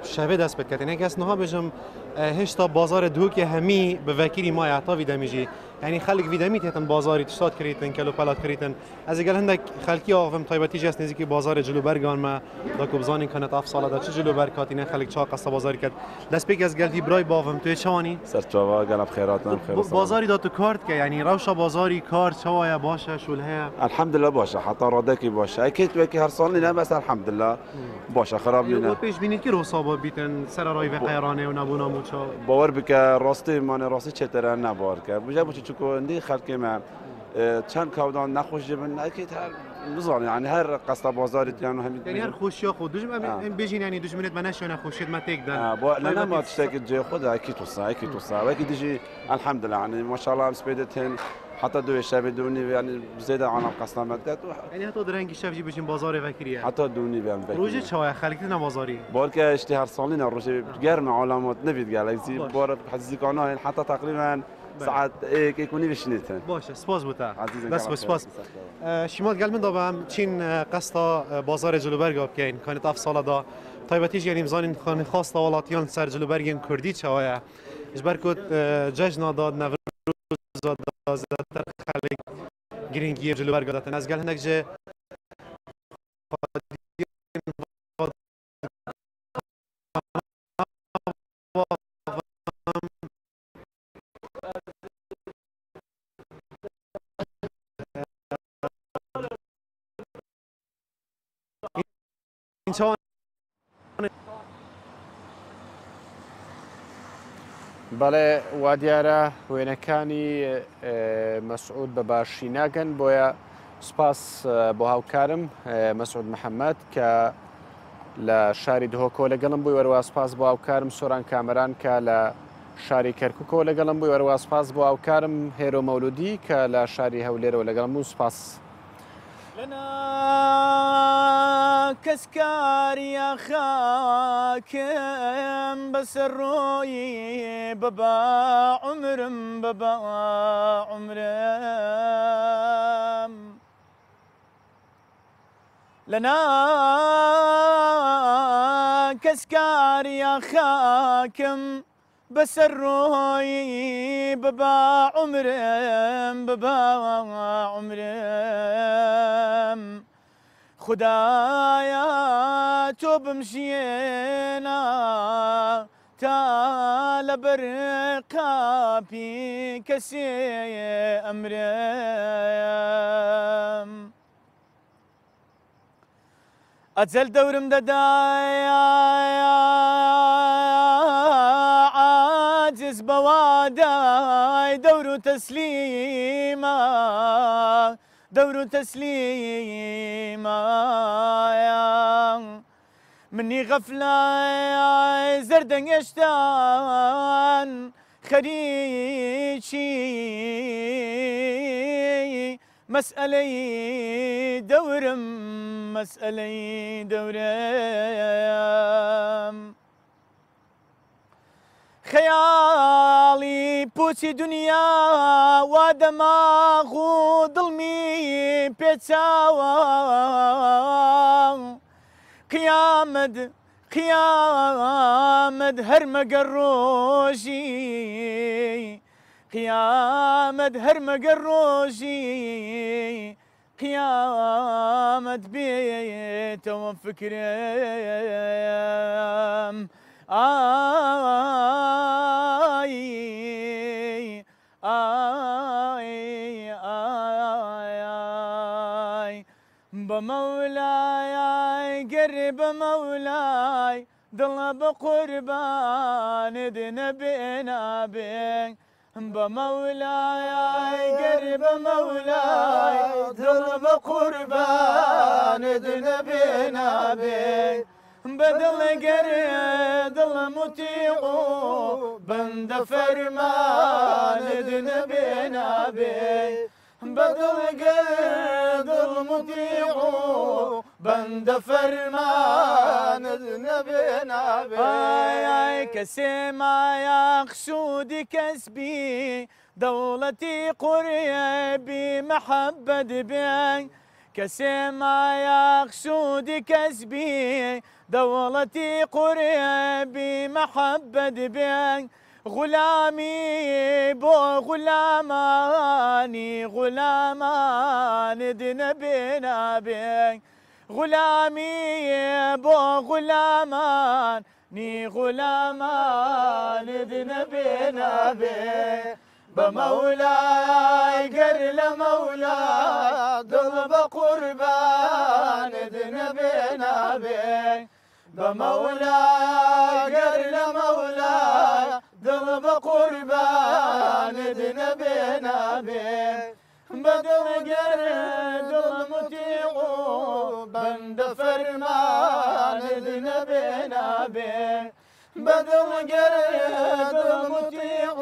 شبه دست بکرد. یعنی کس نها بجم هشتا بازار دو که همی به وکیلی ما اعطا ویدمیجی یعنی خلق ویدمی تهتن بازاری تشتاد کریتن کلو پلات کریتن از اگر هندک خلقی آفم تایباتی جست نزدیکی بازار جلوبرگان ما داکو بزانین کنت افصال دا چه جلوبرکاتینه خلق چا قصه بازاری کرد دست پیک از گلدی برای باوم توی چوانی سرچاوا گلب خیرات نم خیر بازاری دا تو کارت که یعنی روشا بازاری کار چوایا باشه شلها الحمد لله باشه حتی رادکی باشه اكيد وکی هر سال نه بس الحمد لله باشه خراب نه پیش بینید که روسابا بیتن سر رای و قیرانه و نبونا موچا باور بکه راستی من راستی چطوره نبار که بجا بچه چکوندی خلق ما چند کودان نخوش جبن اكيد هر نظام يعني هر قصه بازاری یعنی هر خوشی خود دشمن بيجين يعني دشمنت منش انا خوشيت ما تقدر لا ما تشتكي جاي خدها اكيد توصل اكيد توصل اكيد يجي الحمد لله يعني ما شاء الله سبيدتين حتى دو الشاب دوني يعني زياده عن القصه مدت يعني حتى درنگی شب جی بشین بازار فکریه حتى دوني بیام فکری روزی چوای خلقتنا بازاری بالك اشتهر صالينا روزي گرم علامات نبید گالکسی بار حزی کانال حتى تقریبا ساعت ایک یکونی بشنیدن باشه سپاس بوده بس سپاس شمال قلب من دابم چین قصه بازار جلوبرگ بکین کانت افصال دا طيبتيش يعني مزانين خان خاص طوالاتيان سر جلوبرگین کردی چوایا اجبر کد جشن داد نوروز داد زدتر خلق گرینگی جلوبرگ دادن از گل هنگ جه بەڵێ وا دیارە وێنەکانی مەسعود بە باشی ناگەن بۆیە سپاس بۆ هاوکارم مەسعود محەممەد کە لە شاری دهۆکۆ لەگەڵم بووی وەروا سپاس بۆ هاوکارم سۆران کامەران کە لە شاری کەرکووکەوە لەگەڵم بووی وەروا سپاس بۆ هاوکارم هێرۆ مەولودی کە لە شاری هەولێرەوە لەگەڵم بوو سپاس لنا كسكاريا خاكم بس الروي بابا عمرم بابا عمرم لنا كسكاريا خاكم بس الروي بابا عمرم بابا عمرم خدايا توب مشينا تال برقابي كسي أمرم أتزل دورم ددايا عاجز بواداي دور تسليما دور تسليما مني غفلة زردن يشتان خريشي مسألة دورم مسألة دورم خيالي بوتي دنيا ودماغ ظلمي بيتساوى قيامد قيامد هرمق الروجي قيامد هرمق الروجي قيامد بيت وفكرم آي آي آي آي بمولاي قرب مولاي ضل بقربان دنبينا بين بمولاي قرب مولاي ضل بقربان دنبينا بين بدل قرد المطيع بند فرمان دنبينا بي بدل قرد المطيع بند فرمان دنبينا بي اي كسيما يا خشودي كسبي دولتي قريبي محبد بي كسي ما يقصد كسبي دولتي قربي محبة بين غلامي بو غلاماني غلامان دين بنا بين غلامي بو غلاماني غلامان دين بنا بين بمولاي قر لمولاي ضرب قربان دين بنا بين بمولاي قر لمولاي ضرب قربان دين بنا بين بدر قرد المطيع بند فرمان دين بنا بين بدر قرد المطيع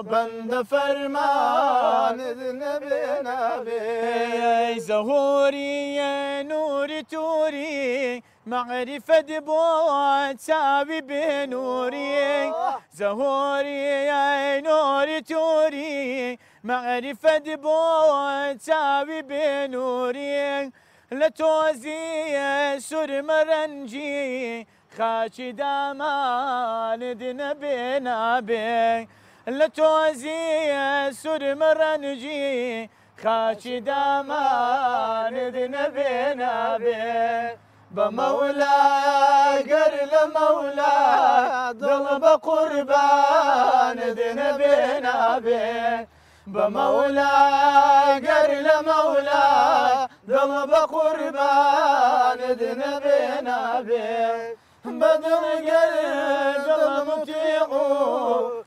بند فرمان دين بنا بين زهوري يا نور توري معرفة بوت سابي بنوري زهوري يا نور توري معرفة بوت سابي بنوري لتوزي سر مرنجي خاشي دامان دين بنا بي لتوزي سر مرنجي خاشي دامان دين بنا بي بمولاي قر لمولاي ضرب قربان دين بنا بي بمولاي قر لمولاي ضرب قربان دين بنا بي بدر قرد المطيع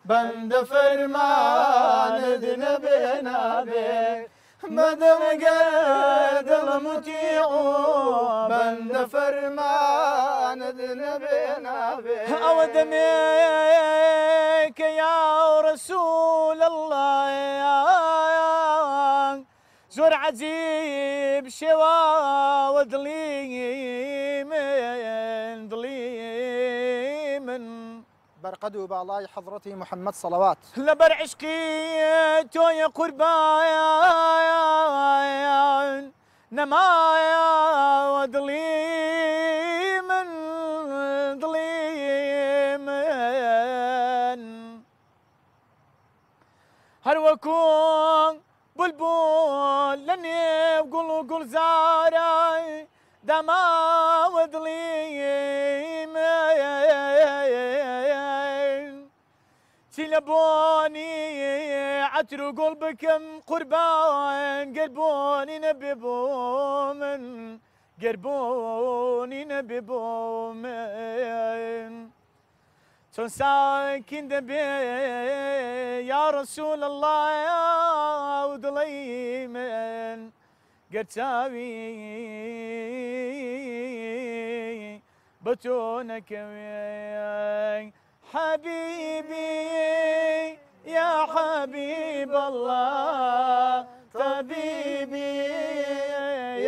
بند فرمان دين بنا بي بدر قرد المطيع بند فرمان دين بنا بي أودميك يا رسول الله زور عزيب شوا وظليم ظليم برقدوا بالاي حضرتي محمد صلوات لبر عشقي تو يا قربان نمايا وظليم ظليم هل وكون بلبل لني قل زاري دما وظليم تلبوني عتر قلبكم قربان قربوني نبي بومن قربوني نبي بومن شون ساكن دبي يا رسول الله يا وظليمن قرتاوي بتونك حبيبي يا حبيب الله طبيبي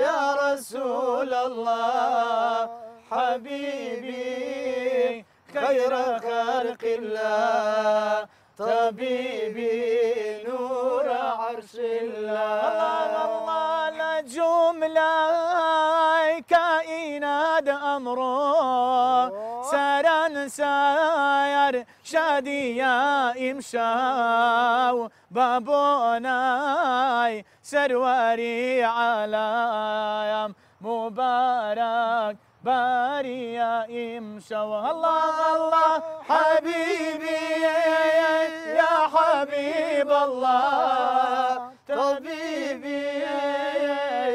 يا رسول الله حبيبي خير خلق الله طبيبي نور عرش الله الله لا جملة كائنات أمره سارا ساير شاديا إمشاو بابوناي سرواري على مبارك باري يا إمشاو الله الله حبيبي يا حبيب الله طبيبي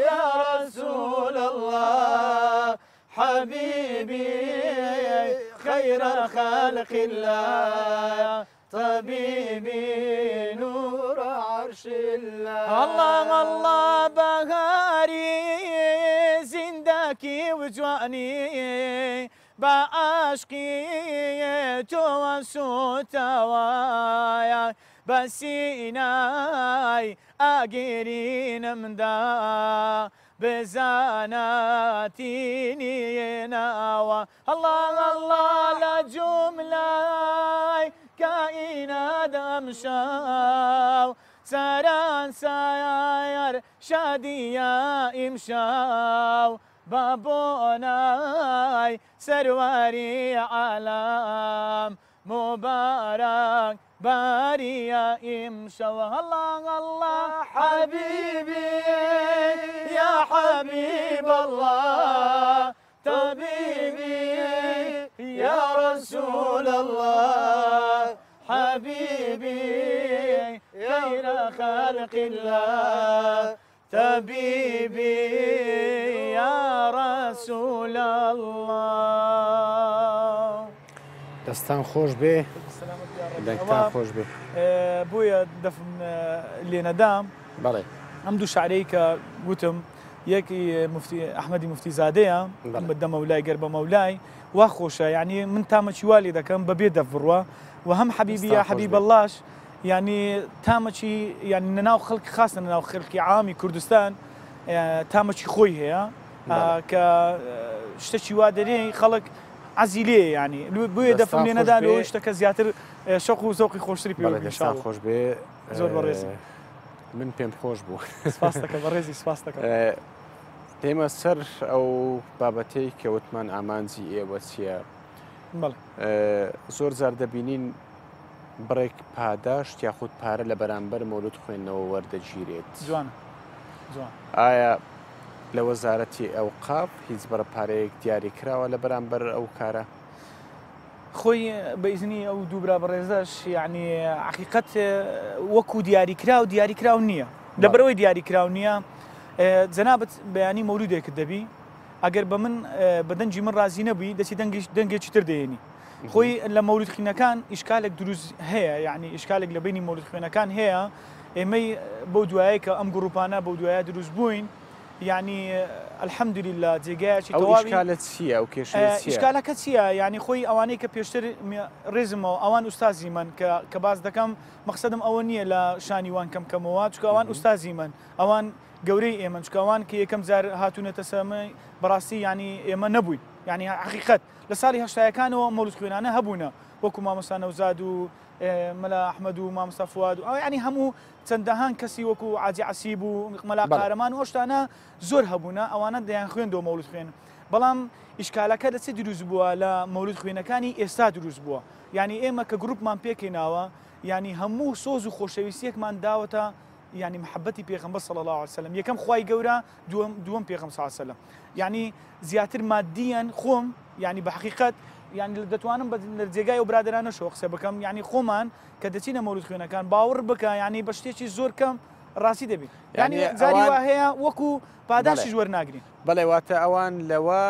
يا رسول الله حبيبي خير خلق الله طبيبي نور عرش الله الله الله بهاري زندكي وجواني بعشقي توسو توايا بسيناي أجرين مدا بزاناتيني ناوى الله الله لا جملة كائنات أمشاو ساران سایر شادیا امشاو بابونای سرواری عالم مبارك باريا امشوا الله الله حبيبي يا حبيب الله طبيبي يا رسول الله حبيبي خير خلق الله طبيبي يا رسول الله دەستان خۆش بێ دەنگتان خۆش بێ بووە دەفم لێ نەدام بەڵێ ئەم دوو شعرەی کە گوتم یەکی ئەحمەدی مفتی زادەیە بەدە مەولای گەر بە مەولای وا خۆشە یعنی من تامەچی وا لێ دەکەم بەبێ دەفڕوە و هەم حەبیبی یا حەبیب اللهش یعنی تامەچی یعنی نەناو خەڵکی خاستە نەناو خەڵکی عامی کوردستان تامەچی خۆی هەیە کە شتێکی وا دەرێ خەڵک عزی لێ ینی بۆیە دەفم لێ نەدا لەوە شتەکە زیاتر شەق و زەوقی خۆشتری پێ خۆش بێ زۆر بەڕێزی من پێم خۆش بوو سپاس دەکەم بەڕێزی سپاس دەکەم دێمە سەر ئەو بابەتەی کە وتمان ئامانجی ئێوە چییە زۆر جار دەبینین بڕێک پاداشت یاخود پارە لە بەرامبەر مەولود خوێندنەوە وەردەگیرێت جوانە ئایا لە وەزارەتی ئەوقاف هیچ بەرە پارەیەک دیاری کراوە لە بەرامبەر ئەو کارە خۆی بەئیزنی ئەو دووبرا بەڕێزەش یعنی حقیقەت وەکو دیاریکرا و دیاریکراو نییە لەبەرەوەی دیاریکراو نییە جەنابەت بەیانی مەولودێکت دەبی ئەگەر بە من بەدەنجی من رازی نەبووی دەچی دەنگێکی تر دێنی خۆی لە مەولود خوێنەکان ئیشکالێک دروست هەیە یعنی ئیشکالێک لە بینی مەولود خوێنەکان هەیە ئێمەی بەو دوایە کە ئەم گروپانە بەو دوایە دروست بووین يعني الحمد لله جێگایکی ئەوشکالت چییە ئەو کێشکالەکە چییە یعنی خۆی ئەوانەی کە پێشتر ڕێزمەوە ئەوان ئوستازی من کە باز دەکەم مەقسەدم ئەوە نییە لە شانیوان کەمکەمەوە چکە ئەوان ئوستازی من ئەوان گەورەی ئێمە چکەوان کە یەکەم جار هاتوونەتە سەمەی بەڕاستی ینی ئێمە نەبووین ینی حقیقت لە ساڵی هەشتایەکانەوە مەولود خوێنانە هەبوونە وەکو مامۆستا نەوزاد و مەلا ئەحمەد و مامۆستا فواد و ینی هەموو چەندەهان کەسی وەکو عاجی عسیب و مەلا قارەمان و ئەوشتانە زۆر هەبوونە ئەوانە دەیان خوێندەوە مەولود خوێن بەڵام ئیشکالەکە لە چ دروست بووە لە مەولود خوێنەکانی ئێستا دروست بووە ینی ئێمە کە گروپمان پێکەیناوە ینی هەموو سۆز و خۆشەویستیەکمان داوەتە ینی محبەتی پێغەمبەر صلی الله علیه وسلم یەکەم خوای گەورە دووەم پێغەمبەر صلی الله علیه وسلم ینی زیاتر مادیان خۆم ینی بە حقیقت يعني دەتوانم بە جێگای و برادرانە شۆ قسە بکەم ینی خۆمان کە دەچینە مەولود خوێنەکان باوەڕ بکە ینی بە شتێکی زۆر کەم ڕاستی دەبێت ینی زاری وا هەیە وەکو پاداشی زۆر ناگرین بەڵێ واتە ئەوان لەوە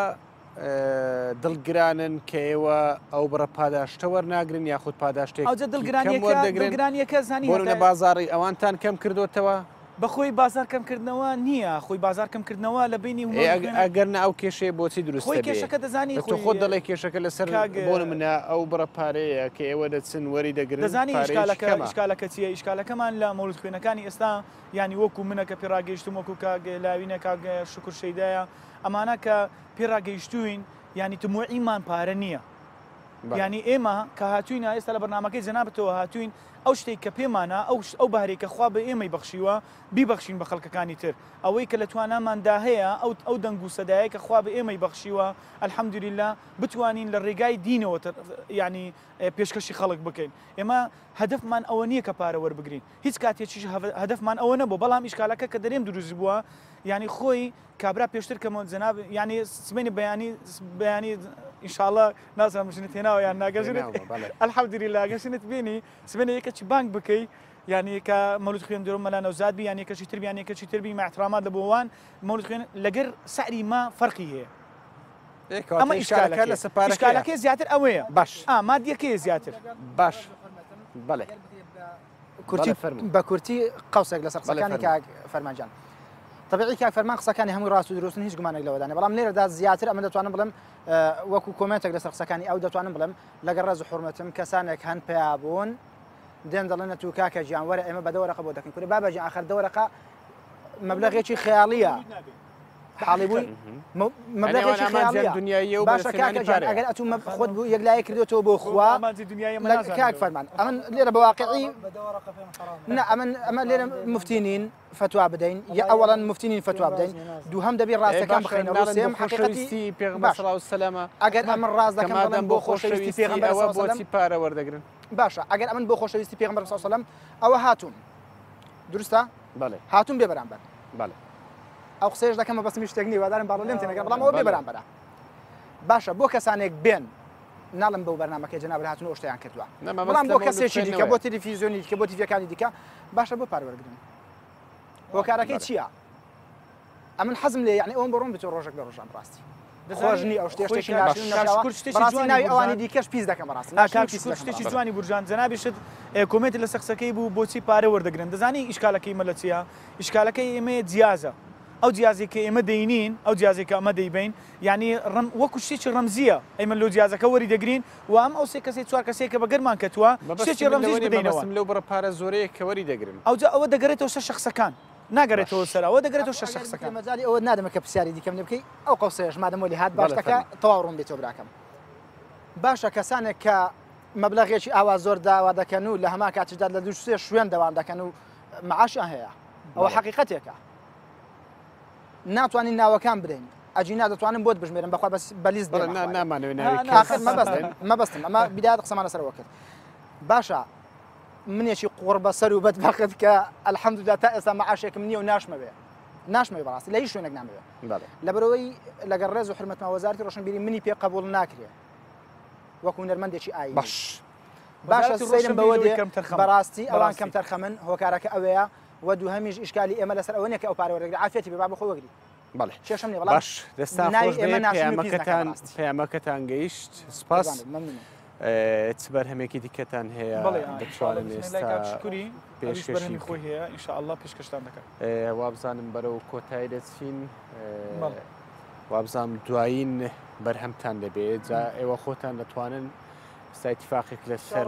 دڵگرانن کە ئێوە ئەو بڕە پاداشتە وەرناگرن یاخود پاداشتێک دڵگرانیەکە زانی لە بازاڕی ئەوانتان کەم کردوتەوە بەخۆی بازار کەمکردنەوە نییە خۆی بازار کەمکردنەوە لە بینی ئەگەرنە ئەو کێشەیە بۆچی دروست کێشەکە دەزانی خۆ دەڵێ کێشەکە لەسەر بۆ منە ئەو بڕە پارەیە کە ئێوە دەچن وەری دەگرن دەزانی ئیشکالەکە چیە ئیشکالەکەمان لە مەولود خوێنەکانی ئێستا ینی وەکو منە کە پێڕاگەیشتم وەکو لاوینە کاگ شکر شەیدایە ئەمانە کە پێڕاگەیشتوین ینی تموعیمان پارە نییە ینی ئێمە کە هاتوینە ئێستا لە بەرنامەکەی جەنابەتەوە هاتوین ئەو شتێک کە پێمانە ئەو بەهرێکە خوا بە ئێمەی بەخشیوە بیبەخشین بە خەڵکەکانی تر ئەوەی کە لە تواناماندا هەیە ئەو دەنگ و سەدایە کە خوا بە ئێمەی بەخشیوە الحەمدولله بتوانین لە ڕێگای دینەوە ینی پێشکەشی خەڵک بکەین ئێمە هەدفمان ئەوە نییە کە پارە وەربگرین هیچ کاتێکیش هەدفمان ئەوە نەبوو بەڵام ئیشکالەکە کە دەرێم دروست بووە ینی خۆی کابرا پێشتر کەمە جەناب ینی سبینی بەیانی ئینشاءڵڵا نازانم ژنت هێناوە یان ناگەژنت الحەمدولله گەشتت بینی سبینە یەکەکی بانک بکەی یعنی کە مەولود خوێندەوە مەلا نەوزاد بی یان یەکەشی تر بیان یەکەشی تر بی مع احترامات لە بۆوان مەولود خوێن لەگەر سعری ما فەرقی هەیە ئەمە ئیشکالەکە زیاتر ئەوەیە باش مادیەکەیە زیاتر باش بەڵێ بە کورتی قەوسێک لەسەر قسەکانی کاک فەرمانجان طبيعي كاك فرمان قسەکانی هەموو ڕاست و دروستن هیچ گومانێک لەوەدانێ بەڵام لێرەدا زیاتر ئەمە دەتوانم بڵێم وەکو کۆمنتێک لەسەر قسەکانی ئەو دەتوانم بڵێم لەگەڵ ڕێز و حورمەتم کەسانێک هەن پێیابوون دێن دەڵێنە تو کاکە گیان وەرە ئێمە بە دەوەرەقە بۆ دەکەین کوری بابەجی ئاخر دەوەرەقە مەبلەغێکی خەیاڵیە حاڵی بووی مەبلەغێکی خەیاڵیە باشە کاکەجان ئەگەر ئەتوو خۆت بوو یەکلایە کردوێتەوە بۆ خوا کاک فەرمان ئەمن لێرە بە واقعی ئەمە لێرە مفتینین فتوا بدەین یا ئەوەڵەن مفتینین فتوا بدەین دووهەم دەبی ڕاستەکان بخەینەوە سێم حقیقەتی پێغەمبەر صلی الله علیه و سلم ئەگەر ئەمن ڕاست دەکەم بۆ خۆشەویستی پێغەمبەر ئەوە بۆچی پارە وەردەگرن باشە ئەگەر ئەمن بۆ خۆشەویستی پێغەمبەر صلی الله علیه و سلم ئەوە هاتوون دروستە بەڵێ هاتوون بێ بەرامبەر بەڵێ ئەو قسەیەش دەکەمە بەسمی شتێک نیە وادارم باڵ لێم تێنەگەر بەڵام ئەوە بێ بەرامبەرە باشە بۆ کەسانێک بێن ناڵم بەو بەرنامەکە جەناب هاتوون ئەو شتیان کردووە بەڵام بۆ کەسێکی دیکە بۆ تەلەڤیزیۆنی دیکە بۆ تیڤیەکانی دیکە باشە بۆ پارەوەرگرن هۆکارەکەی چییە؟ ئەمن حەزم لێ یعنی ئەوم بڕۆم بچۆ ڕۆژێک لە ڕۆژان ڕاستی خۆشنی ئەو شتێکی بەڕاستی ناوی ئەوانی دیکەش پیس دەکەم ڕاستی شتێکی جوانی بورجان جەنابیشت کۆمنتی لە سەقسەکەی بوو بۆچی پارە وەردەگرن دەزانی ئیشکالەکەی مە لە چییە؟ ئیشکالەکەی ئێمە جیازە ئەو جیازێککە ئێمە دەینین ئەو جیازێکە ئەمە دەیبین ینی وەکو شتێکی ڕەمزیە ئەمە لۆ جیازەکە وەری دەگرین و ئەم ئەو سێ کەسێک چوار کەسێکە بە گەرمان کەتووە شتێکی ڕەمزیش بدەینەوە لەو بڕە پارە زۆرەیە کە وەری دەگرن ئەوە دەگەرێتەوە سەر شەخسەکان ناگەرێتەوە سەرەوە دەگرێتەوە سەر شەخسەکان مەجای ئەوە نادەمە کە پرسیاری دیکەم لێ بکەی ئەو قەوسەیەش مادەمەوە لێ هات باشەکە تەواو ڕوون بێتەوە براکەم باشە کەسانێک کە مەبلەغێکی ئاوا زۆر داوا دەکەن و لە هەما کاتیشدا لە دوو سێ شوێن دەوام دەکەن و معاشیان هەیە ئەوە حەقیقەتێکە ناتوانین ناوەکان بدەین ئەجینا دەتوانم بۆت بژمێرم بەخوا بەلیست مەبەستم ئەمە بیدات قسەمانە سەرەوە کرد باشە منێکی قوڕ بەسەر و بەدبەخت کە ئەلحەمدوللا تا ئێستا مەعاشێکم نییە و ناشمەوێ بەڕاستی لە هیچ شوێنێک نامەوێت لەبەرەوەی لەگەڵ ڕێز و حرمەتما وەزارەتی ڕۆشنبیری منی پێ قبوڵ ناکرێت وەکو نەرمەندێکی ئاینی باشە سەیرم بەوە دێ بەڕاستی ئەوان کەم تەرخەمن هۆکارەکە ئەوەیە و دووهەمیش ئیشکالی ئێمە لەسەر ئەوە نێک ئەو پارە وەرەگری عافێتی بێ با بخۆ وەگری بەڵێ شێشم نێ باش دەستا خۆش بێ پەیامەکەتان گەیشت سپاس چ بەرهەمێکی دیکەتان هەیە دەتوانن ئێستا پێشکەشی خۆی هەیە ئینشاءالله پێشکەشتان دەکەن وابزانم بەرەو کۆتایی دەچین وابزانم دوایین بەرهەمتان دەبێت جا ئێوە خۆتان دەتوانن اتفاقێک لەسەر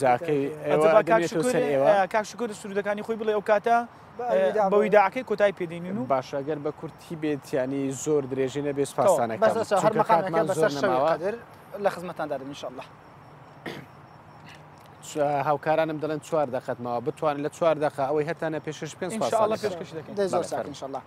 جاکەی کاکشکۆ سرودەکانی خۆی بڵێ ئەو کاتە بە ویداعەکەی کۆتایی پێدێنین و باش ئەگەر بە کورتی بێت ینی زۆر درێژی نەبێ سپاسانەکەم لە خزمەتاندادن ئینشاءالله هاوکارانم دەڵێن 4 دەقەتمەوە بتوانن لە 4 دەقە ئەوەی هەتانە پێشش پێ ئینشاءالله پێشکەش دەکەین زۆر ساک ئینشاءالله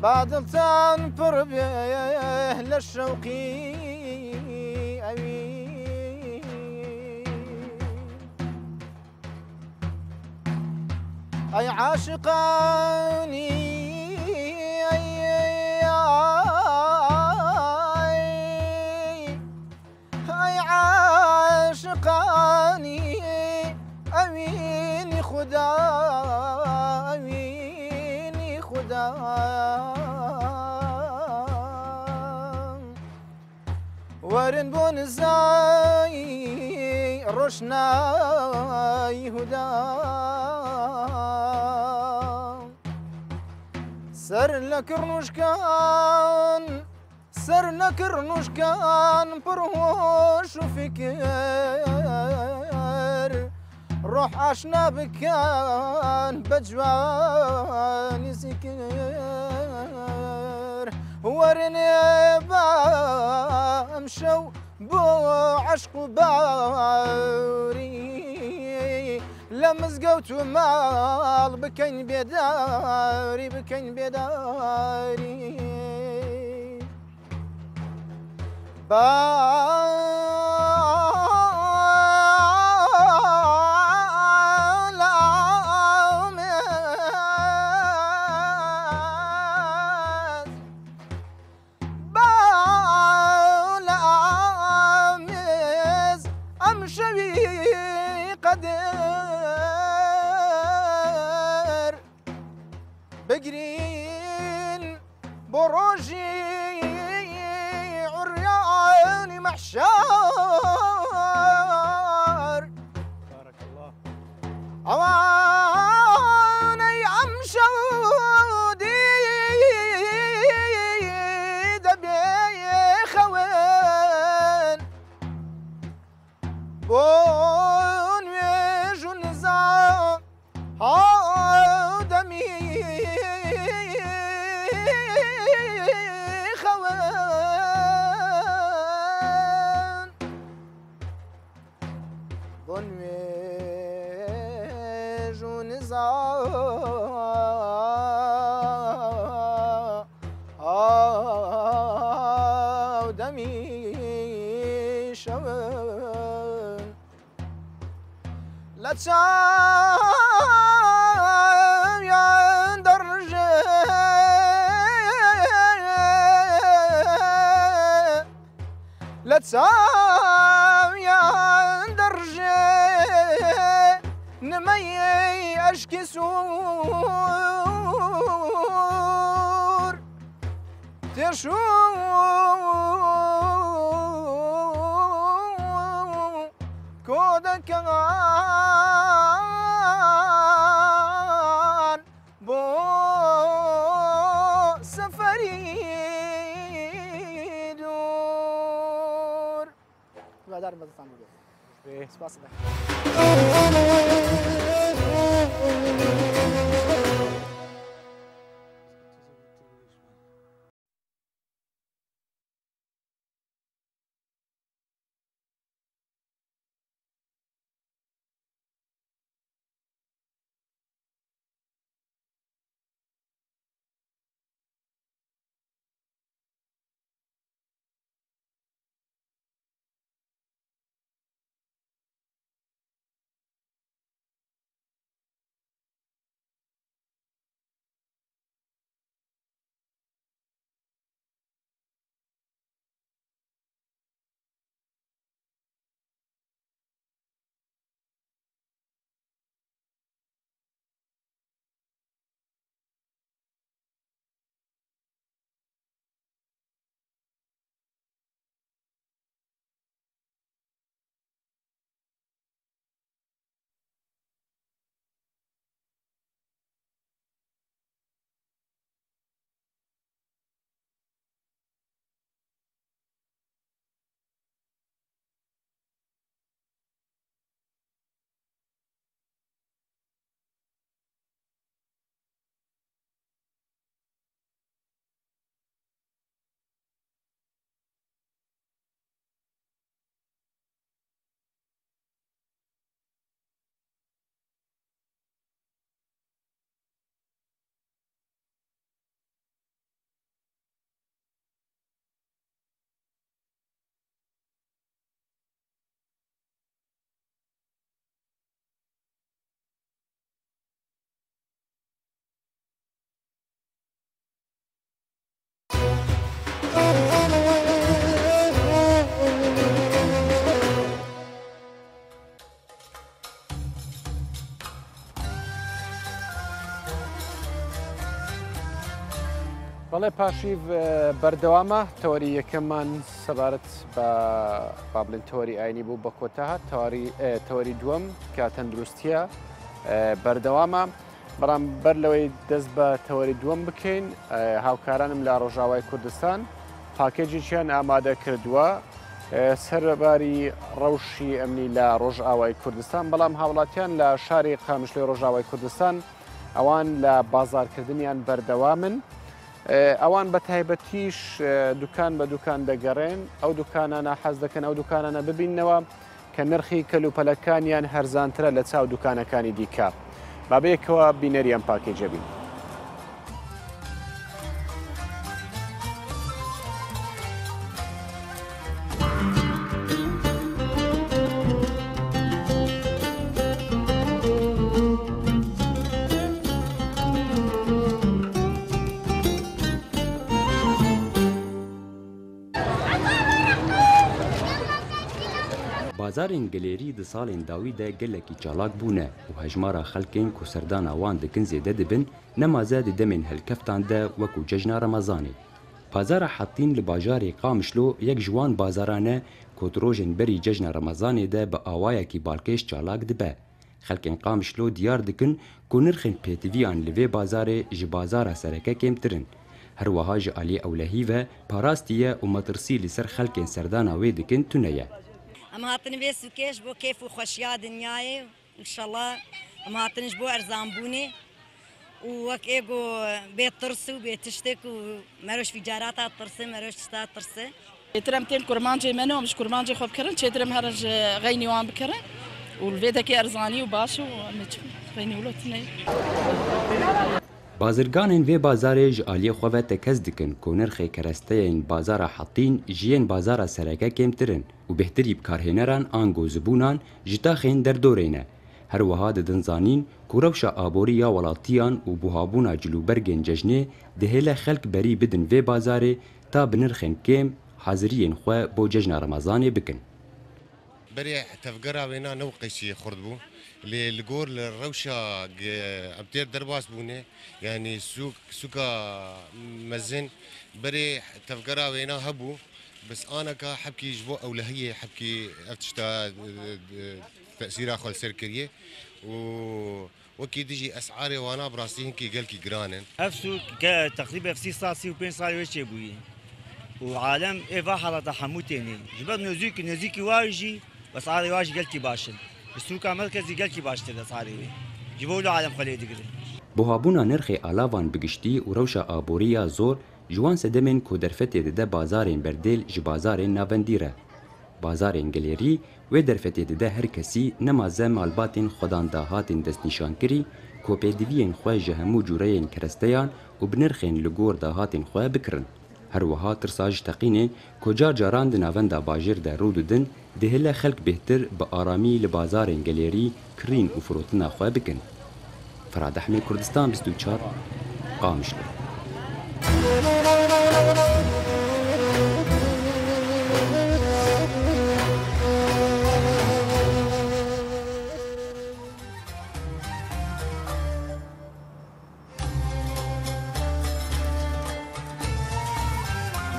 بادڵتان پڕ بێ لە شەوقی ئەوی ئەی عاشقانی ئەی عاشقانی ئەوینی خوددا ئەوینی خوددا ورن بۆ نزای ڕۆشنایی هودا سەر لە کڕنوشکان سەر لە کڕنوشکان پڕهۆش و فکر ڕۆح ئاشنا بکەن بە جوانی زیکر وەرنێ بە ئەم شەو بۆ عەشق و باوری لە مزگەوت و ماڵ بکەین بێداری بکەین بێداری ئەم شەوی قەدر بگرین بۆ ڕۆژی عریانی مەحشەر ئەوانەی ئەم شەو دەبێ خەون بۆ نوێژ و نزا هاودەمی خەون بۆ نوێژ و نزا هاودەمی شەون لە چاویان دەڕژێ لە چاویان دەڕژێ نمەی ئەشکی سوور تێشوو کۆ دەکەن بۆ سەفەری دوور هیوادارم بەدەستان بێت سپاس بەڵێ پاشیڤ بەردەوامە تەوەری یەکەممان سەبارەت با بڵێن تەوەری ئاینی بوو بە کۆتا هات تەوەری دووەم کە تەندروستیە بەردەوامە بەڵام بەر لەوەی دەست بە تەوەری دووەم بکەین هاوکارانم لە ڕۆژاوای کوردستان پاکێجێکیان ئامادە کردووە سەرباری ڕەوشی ئەمنی لە ڕۆژئاوای کوردستان بەڵام هاوڵاتیان لە شاری قامشلۆی ڕۆژاوای کوردستان ئەوان لە بازارکردنیان بەردەوامن ئەوان بە تایبەتیش دوکان بە دوکان دەگەڕێن ئەو دوکانانە حەز دەکەن ئەو دوکانانە ببینەوە کە نرخی کەلوپەلەکانیان هەرزانترە لە چاو دوکانەکانی دیکە بابەیەکەوە بینەریان پاکێجە بین. بازارên gelêrî di salên dawî de gelekî çalak bûne û hejmara xelkên ku serdana wan dikin zêde dibin nemaze di demên helkeftan de wekû cejna Remezanê. Bazara Hettîn li bajarê Qamişlo yek ji wan bazaran e ku rojên berî cejna Remezanê de bi awayekî balkêş çalak dibe. Xelkên Qamişlo diyar dikin ku nirxên pêtiviyan li vê bazarê ji bazara sereke kêmtirin. Her wiha ji aliyê ewlehî ve parastiye û metirsî li ser xelkên serdana wê dikin tune ye. ئەم هاتن بێ سوکێش بۆ کێف و خۆشیا دنیایێ ئینشەڵڵا ئەم هاتنش بۆ ئەرزانبوونێ و وەک ئێگۆ بێ ترس و بێ تشتێک و مەرۆش فیجاراتا ترسێ مەرۆش تشتا ترسێ چێترم تێن کورمانجێ منەوە مش کورمانجێ خۆ بکردن چێترم هەرج غەینی وان بکردن و لێدەکەی ئەرزانی و باش و غەینی وڵۆتنێ Bazirganên vê bazarê ji aliyê xwe ve tekez dikin ku nirxê keresteyên bazara Hettîn ji yên bazara sereke kêmtirin û bêhtirî bikarhêneran an gozibûnan ji taxên derdorê ne. Her wiha didin zanîn ku rewşa aborî ya welatiyan û buhabûna cilûbergên cejnê dihêle xelk berî bidin vê bazarê ta bi nirxên kêm haziriyên xwe bo cejna Remezanê bikin. Berê tevgera wêna new qeşî xurt bû. لێ لەگۆر لە ڕەوشە ئەمتێر دەرباس بوونێ یعنی سوکا مەزن بەرێ تەفگەرا وێنا هەبوو بەس ئانەکە حەبکیش بۆ ئەو لە هەیە حەبکی ئەفتشتا تەسیرا خۆل سەرکردیە و وەکی دژی ئەسعارێ وانا بڕاستی هینکی گەلکی گرانن ئەف سوک تقریبا 35 ساڵی وێچێ بووی و عالم ئێڤا حاڵەتە هەموو تێنێ ژبەر نێزیکی واژی بەسعاری واژی گەلکی باشن سوکا مرکزی گەلکی باشتر دەساری وێ ji bo li alem xelê digirin. Buhabûna nirxê alavan bi giştî û rewşa aboriya zor ji wan sedemên ku derfetê dide bazarên berdêl ji bazarên navendî re. Bazarên gelêrî wê derfetê dide her kesî nemaze malbatên xwedan da hatên destnîşankirî ku pêdiviyên xwe ji hemû cûreyên keresteyan û bi nirxên li gor da hatên xwe bikirin. Her wiha tirsa ji teqînê ku car caran di navenda bajêr de rû didin dihêle xelk bêhtir bi aramî li bazarên gelêrî kirîn û firotina xwe bikin. Ferhat Ehmed Kurdistan 24 Qamişlo.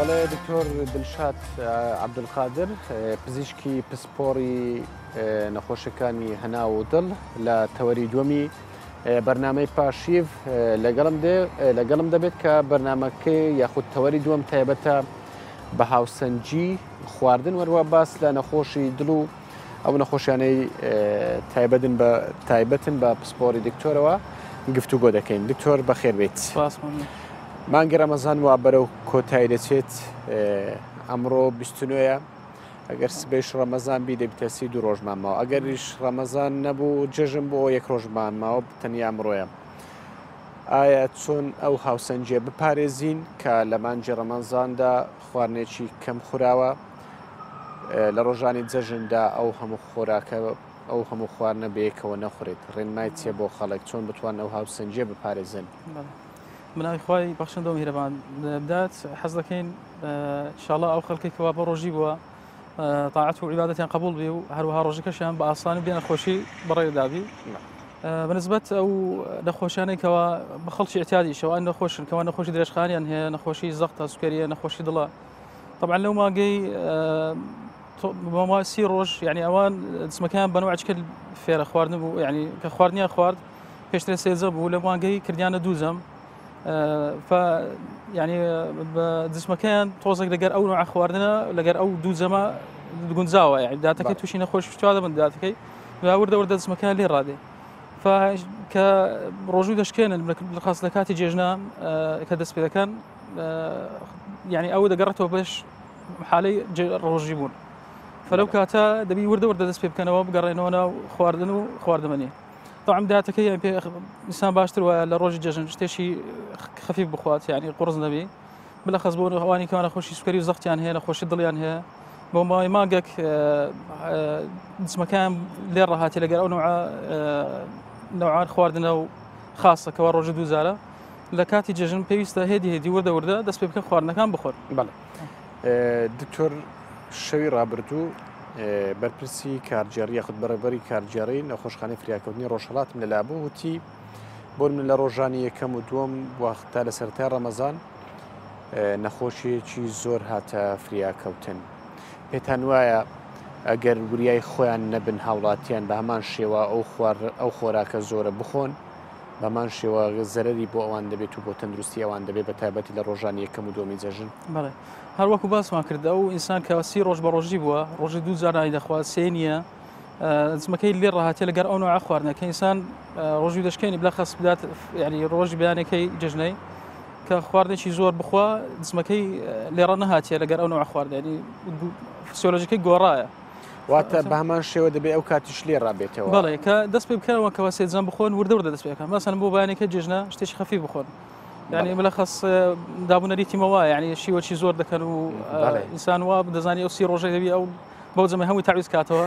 بەڵێ دکتۆر دلشاد عەبدولقادر پزیشکی پسپۆڕی نەخۆشەکانی هەنا و دڵ لە تەوەری دووەمی بەرنامەی پاشیڤ لەگەڵم دەبێت کە بەرنامەکەی یاخود تەوەری دووەم تایبەتە بە هاوسەنجی خواردن وەروە باس لە نەخۆشی دڵ و ئەو نەخۆشیانەی تایبەتن بە پسپۆڕی دکتۆرەوە گفتوگۆ دەکەین. دکتۆر بەخێر بێت. مانگی ڕەمەزان وا بەرەو کۆتایی دەچێت ئەمڕۆ 29ە ئەگەر سبەیش ڕەمەزان بی دەبێتە 32 ڕۆژمان ماوە ئەگەریش ڕەمەزان نەبوو جەژن بۆ یەک ڕۆژمان ماوە تەنیا ئەمڕۆیە. ئایا چۆن ئەو هاوسەنجێ بپارێزین کە لە مانگی ڕەمەزاندا خواردنێکی کەم خوراوە لە ڕۆژانی جەژندا ئەو هەموو خۆراکە ئەو هەموو خواردنە بەیەکەوە نەخورێت ڕێنمای چیە بۆ خەڵک چۆن بتوان ئەو هاوسەنجێ بپارێزن؟ بناوی خۆی بەخشندەوە میهرەبان بدات حەز دەکەین ئینشاءڵڵا ئەو خەڵکێکەوە بە ڕۆژی بووە تاعەت و عیبادەتیان قبول بێ و هەروەها ڕۆژەکەشیان بە ئاسانی بێنە خۆشی بەڕێدابی بنسبة ئەو نەخۆشیانەی کەوا بە خەڵکی اعتیادیشەوە ئەو نەخۆشن کەوا نەخۆشی درێژخانیان هەیە نەخۆشی زەختە سوکەریە نەخۆشی دڵە طبعا لەو ماگەی بەمای 30 ڕۆژ یعنی ئەوان جسمەکان بەنەوەی فێرە خواردن بوو یعنی کە خواردنیان خوارد پێشتر سێزە بوو لە ماگەی کردیانە دووزەم یعنی جسمەکەیان تۆزێک لەگەر ئەو نوع خواردنە لەگەر ئەو دووزەمە گونجاوە یعنی داتەکەی تووشی نەخۆش شتوا دەبن داتەکەی وردە جسمەکان لێ ڕادێ کە ڕۆژوو دەشکێنن خاص لە کاتی جێژنە کە دەست پێ دەکەن یعنی ئەوە دەگەڕێتەوە بەش حالەی ڕۆژی بوون فلەو کاتە دەبی وردە دەست پێ بکەنەوە بگەڕێنەوە ناو خواردن و خواردنمەنی طبعا داتەکەی پێ ئینسان باشتر وایە لە ڕۆژی جێژن شتێکی خەفیف بخوات یعنی قورس نەبی بلەخەس بۆ ئەوانی کە نەخۆشی سوکەری و زەختیان هەیە نەخۆشی دڵیان هەیە بۆ مای ماگەک جسمەکان لێ ڕاهاتی لەگەر ئەو نوعان خواردنە و خاصەکەەوە ڕۆژە دووزارە لە کاتی جێژن پێویستە هێدی وردە دەست پێ بکەن خواردنەکان بخۆر بەڵێ دکتۆر شەوی ڕابردوو بەرپرسی کارجێڕی یاخود بەڕێبەری کارجێڕی نەخۆشخانەی فریاکەوتنی ڕۆژهەڵاتم لەلابوو وتی بۆ من لە ڕۆژانی یەکەم و دووەم وەختا لە سەرەتای ڕەمەزان نەخۆشیەکی زۆر هاتە فریاکەوتن پێتان وایە ئەگەر وریای خۆیان نەبن هاوڵاتیان بە هەمان شێوە ئەو خۆراکە زۆرە بخۆن بەمان شێوە زەرری بۆ ئەوان دەبێت و بۆ تەندروستی ئەوان دەبێت بە تایبەتی لە ڕۆژانی یەکەم و دووەمی جەژن بەڵێ هەروەکو باسمان کرد ئەو ئینسان کە 30 ڕۆژ بە ڕۆژی بووە ڕۆژی دوو جارانی دەخوات سێ نییە جسمەکەی لێ ڕاهاتێ لەگەر ئەو نوع خواردنە کە ئینسان ڕۆژی دەشکێنی بلەخەس بدات یعنی ڕۆژی بەیانەکەی جژنەی کە خواردنێکی زۆر بخوا جسمەکەی لێڕە نەهاتێ لەگەر ئەو نوع خواردنی فسیۆلۆژیکەی گۆڕایە واتە بە هەمان شێوە دەبێت ئەو کاتیش لێ ڕابێتەوە بەڵێ کە دەست پێ بکەنەوە کەەوە سێجان بخۆن وردە دەست پێەکەن مەسەن بۆ بەیانێکە جێژنە شتێکی خەفی بخۆن یعنی بلەخەس دابوونەریتیمەوە یعنی شیوەکی زۆر دەکەن و ئینسان وا دەزانی ئەو 30 ڕۆژێک دەبی ئەو بەو جەمە هەمووی تاویز کاتەوە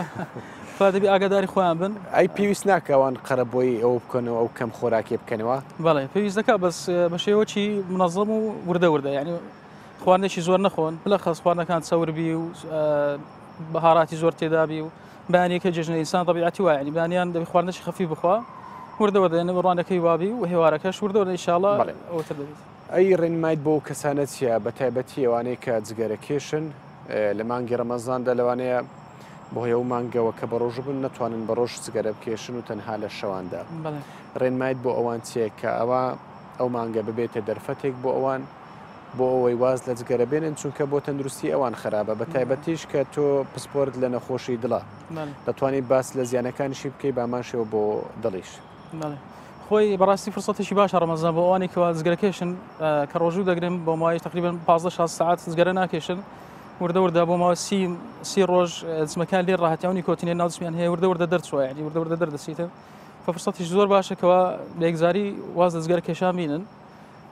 دەبی ئاگاداری خۆیان بن ئەی پێویست ناکەوان قەرەبۆی ئەو بکەنەوە ئەو کەم خۆراکی بکەنەوە بەڵێ پێویست دەکات بەس بە شێوەکی منەظەم و وردە یعنی خواردنێکی زۆر نەخۆن بلەخەس خواردنەکان چەوربی و بەهاراتی زۆر تێدابی و بەیانێکە جێژنە ئینسان طبیعەتی وایە ینی بەیانیان دەبی خواردنێکی خەفی بخوا وردە یعنی ڕوانەکەی وابی و هێوارەکەش وردە ئینشاءڵڵا ئەوتر دەبێت ئەی ڕێنمایت بۆ کەسانە چیە بە تایبەتی ئەوانەیە کە جگەرە کێشن لە مانگی ڕەمەزاندا لەوانەیە بۆ هەیە مانگەوە کە بە ڕۆژ بن ناتوانن بە ڕۆژ جگەرە بکێشن و تەنها لە شەواندا ڕێنمایت بۆ ئەوان چیە کە ئەو مانگە ببێتە دەرفەتێک بۆ ئەوان بۆ ئەوەی واز لە جگەرە بێنن چونکە بۆ تەندروستی ئەوان خراپە بە تایبەتیش کە تۆ پسپۆرت لە نەخۆشی دڵە دەتوانیت باس لە زیانەکانیشی بکەی بامان شێوە بۆ دڵیش خۆی بەڕاستی فرسەتێکی باشە ڕەمەزان بۆ ئەوانی کەوا جگەرە کێشن کە ڕۆژوو دەگرن بۆ مای تقریبا 15 ساعت جگەرە ناکێشن وردە بۆ ماوە 30 ڕۆژ جسمەکان لێ ڕاهاتیانی کۆتینێ ناو جسمیان هەیە وردە دەرچوە یعنی وردە دەردەسیتن فرسەتێکی زۆر باشە کەوا بێگزاری واز لە جگەرە کێشان بینن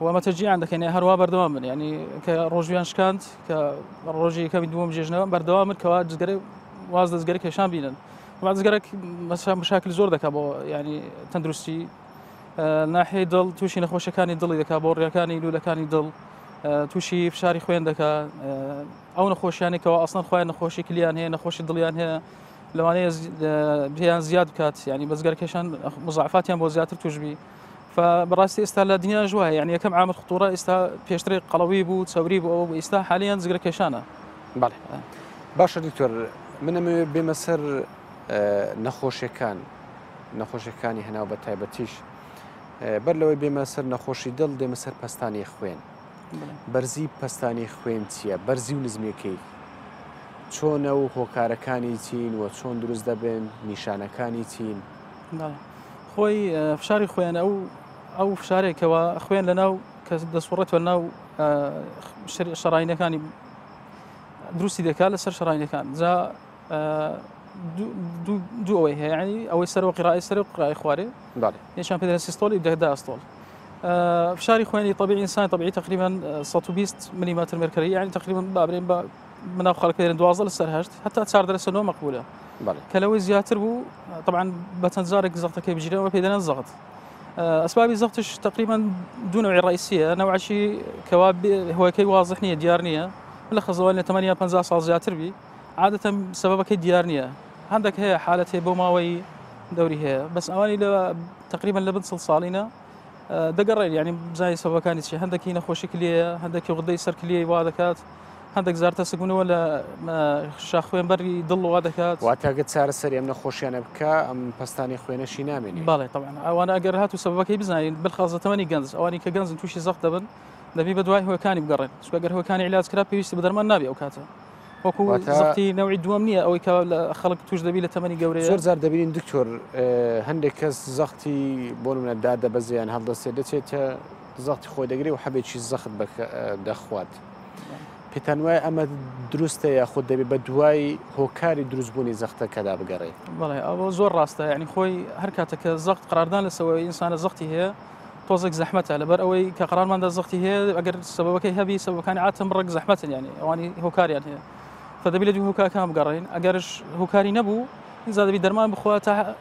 ومەتەرجیعان دەکەن هەروە بەردەوام بن ینی کە ڕۆژویان شکاند کە ڕۆژی کەمی دووەم جێژنەوە بەردەوام من کەوا جگەرە واز لە جگەرە کێشان بینن جگەرەك مشاکل زۆر دەکات بۆ ینی تەندروستی ناحیەی دڵ تووشی نەخۆشەکانی دڵی دەکات بۆ ڕێەکانی لولەکانی دڵ تووشی فشاری خوێن دەکات ئەو نەخۆشیانێکەوە ئەسڵەن خۆیان نەخۆشی کلیان هەیە نەخۆشی دڵیان هەیە لەوانەیە پێیان زیاد بکات ینی بەزگەر کێشان مزعفاتیان بۆ زیاتر توشبی فبڕاستی ئێستا لە دنیا ژوایە یعنی یەکەم عامل خطورە ئێستا پێشتری قەڵەوی بوو چەوری بوو ئەو ئێستا حالیان جگەرە کێشانە بەڵێ باشە دکتۆر منەمە بێمە سەر نەخۆشیەکانی هەناو بە تایبەتیش بەر لەوەی بێمە سەر نەخۆشی دڵ دێمە سەر پەستانی خوێن بەرزی پەستانی خوێن چییە بەرزی و نزمیەکەی چۆنە و هۆکارەکانی چین و چۆن دروست دەبێن نیشانەکانی چین خۆی فشاری خوێن ئەو فشارێکەوە خوێن لەناو کە دەسوڕێتەوە ناو شەڕاینەکانی دروستی دەکات لەسەر شەڕاینەکان جا دوو ئەوەی هەیە ینی ئەوەی سەرەوە قیڕای سەر و قیڕای خوارێ یەکیان پێ دەڵێن سیستۆڵی دەکدا ئەستۆڵ فشاری خوێنی طبیعی ئینسان طبیعی تقریبا 120 ملیمتر مرکری یعنی تقریبا بابرێن بە مناو خەڵک دەرێن 12 لەسەر 8 حتا 4 دەرەجە مەقبولە کە لەوەی زیاتر بوو طبعا بەچەند جارێک زەختەکەی بژیرەوە پێ دەڵێن زەغت ئەسبابی زەختش تقریبا دوو نوعی ڕئیسیە نەوعی کەوا هۆیەکەی واضح نییە دیار نییە لە خەزەوە لە تەمەنیا 50 ساڵ زیاتر بی عادەتەن سەبەبەکەی دیار نییە هەندێک هەیە حالەت هەیە بۆ ماوەی دەوری هەیە بەس ئەوانی لە تقریبا لە بن ساڵینە دەگەڕێن یعنی بزای سەبەکانی چی هەندێکی نەخۆشی کلێە هەندێکی غدەی سەر کلێی وا دەکات هەندێک زارتە سگونەوە لە شاخوێنبەری دڵ وا دەکات واتاگە چارەسەری ئەم نەخۆشیانە بکە ئەم پستانی خوێنەشی نامێنی بەڵێ طبعا ئەوانە ئەگەر هات و سەبەکەی بزانین بەخازەتەوەنی گەنج ئەوانی کە گەنجن تووشی زەخت دەبن دەبی بە دوای هۆکانی بگەڕێن چکە گەر هۆکانی علاج کرا پێویستی بە دەرمان نابێ ئەو کاتە وەکو زەختی نەوعی دووەم نییە ئەوەی کە خەڵک توش دەبی لە تەمەنی گەورەیە زۆر جار دەبینین دکتۆر هەندێک کەس زەختی بۆ نمونە دادەبەزیان هەڵدەستێ دەچێتە زەختی خۆی دەگری و حەبێکی زەخت دەخوات پێتان وایە ئەمە دروستە یاخود دەبێت بە دوای هۆکاری دروستبوونی زەختەکەدا بگەڕێ بەڵێ ئەوە زۆر ڕاستە یعنی خۆی هەر کاتێکە زەخت قراردان لەسەوەی ئینسانە زەختی هەیە تۆزێک زەحمەتە لەبەر ئەوەی کە قرارماندا زەختی هەیە ئەگەر سەبەکەی هەبی سەبەکانی عاتم ڕێک زەحمەتن یعنی ئەوانی هۆکاریان هەیە فدەبی لە دوو هۆکارەکان بگەڕێن ئەگەرش هۆکاری نەبوو ئینجا دەبی دەرمان بخوا تا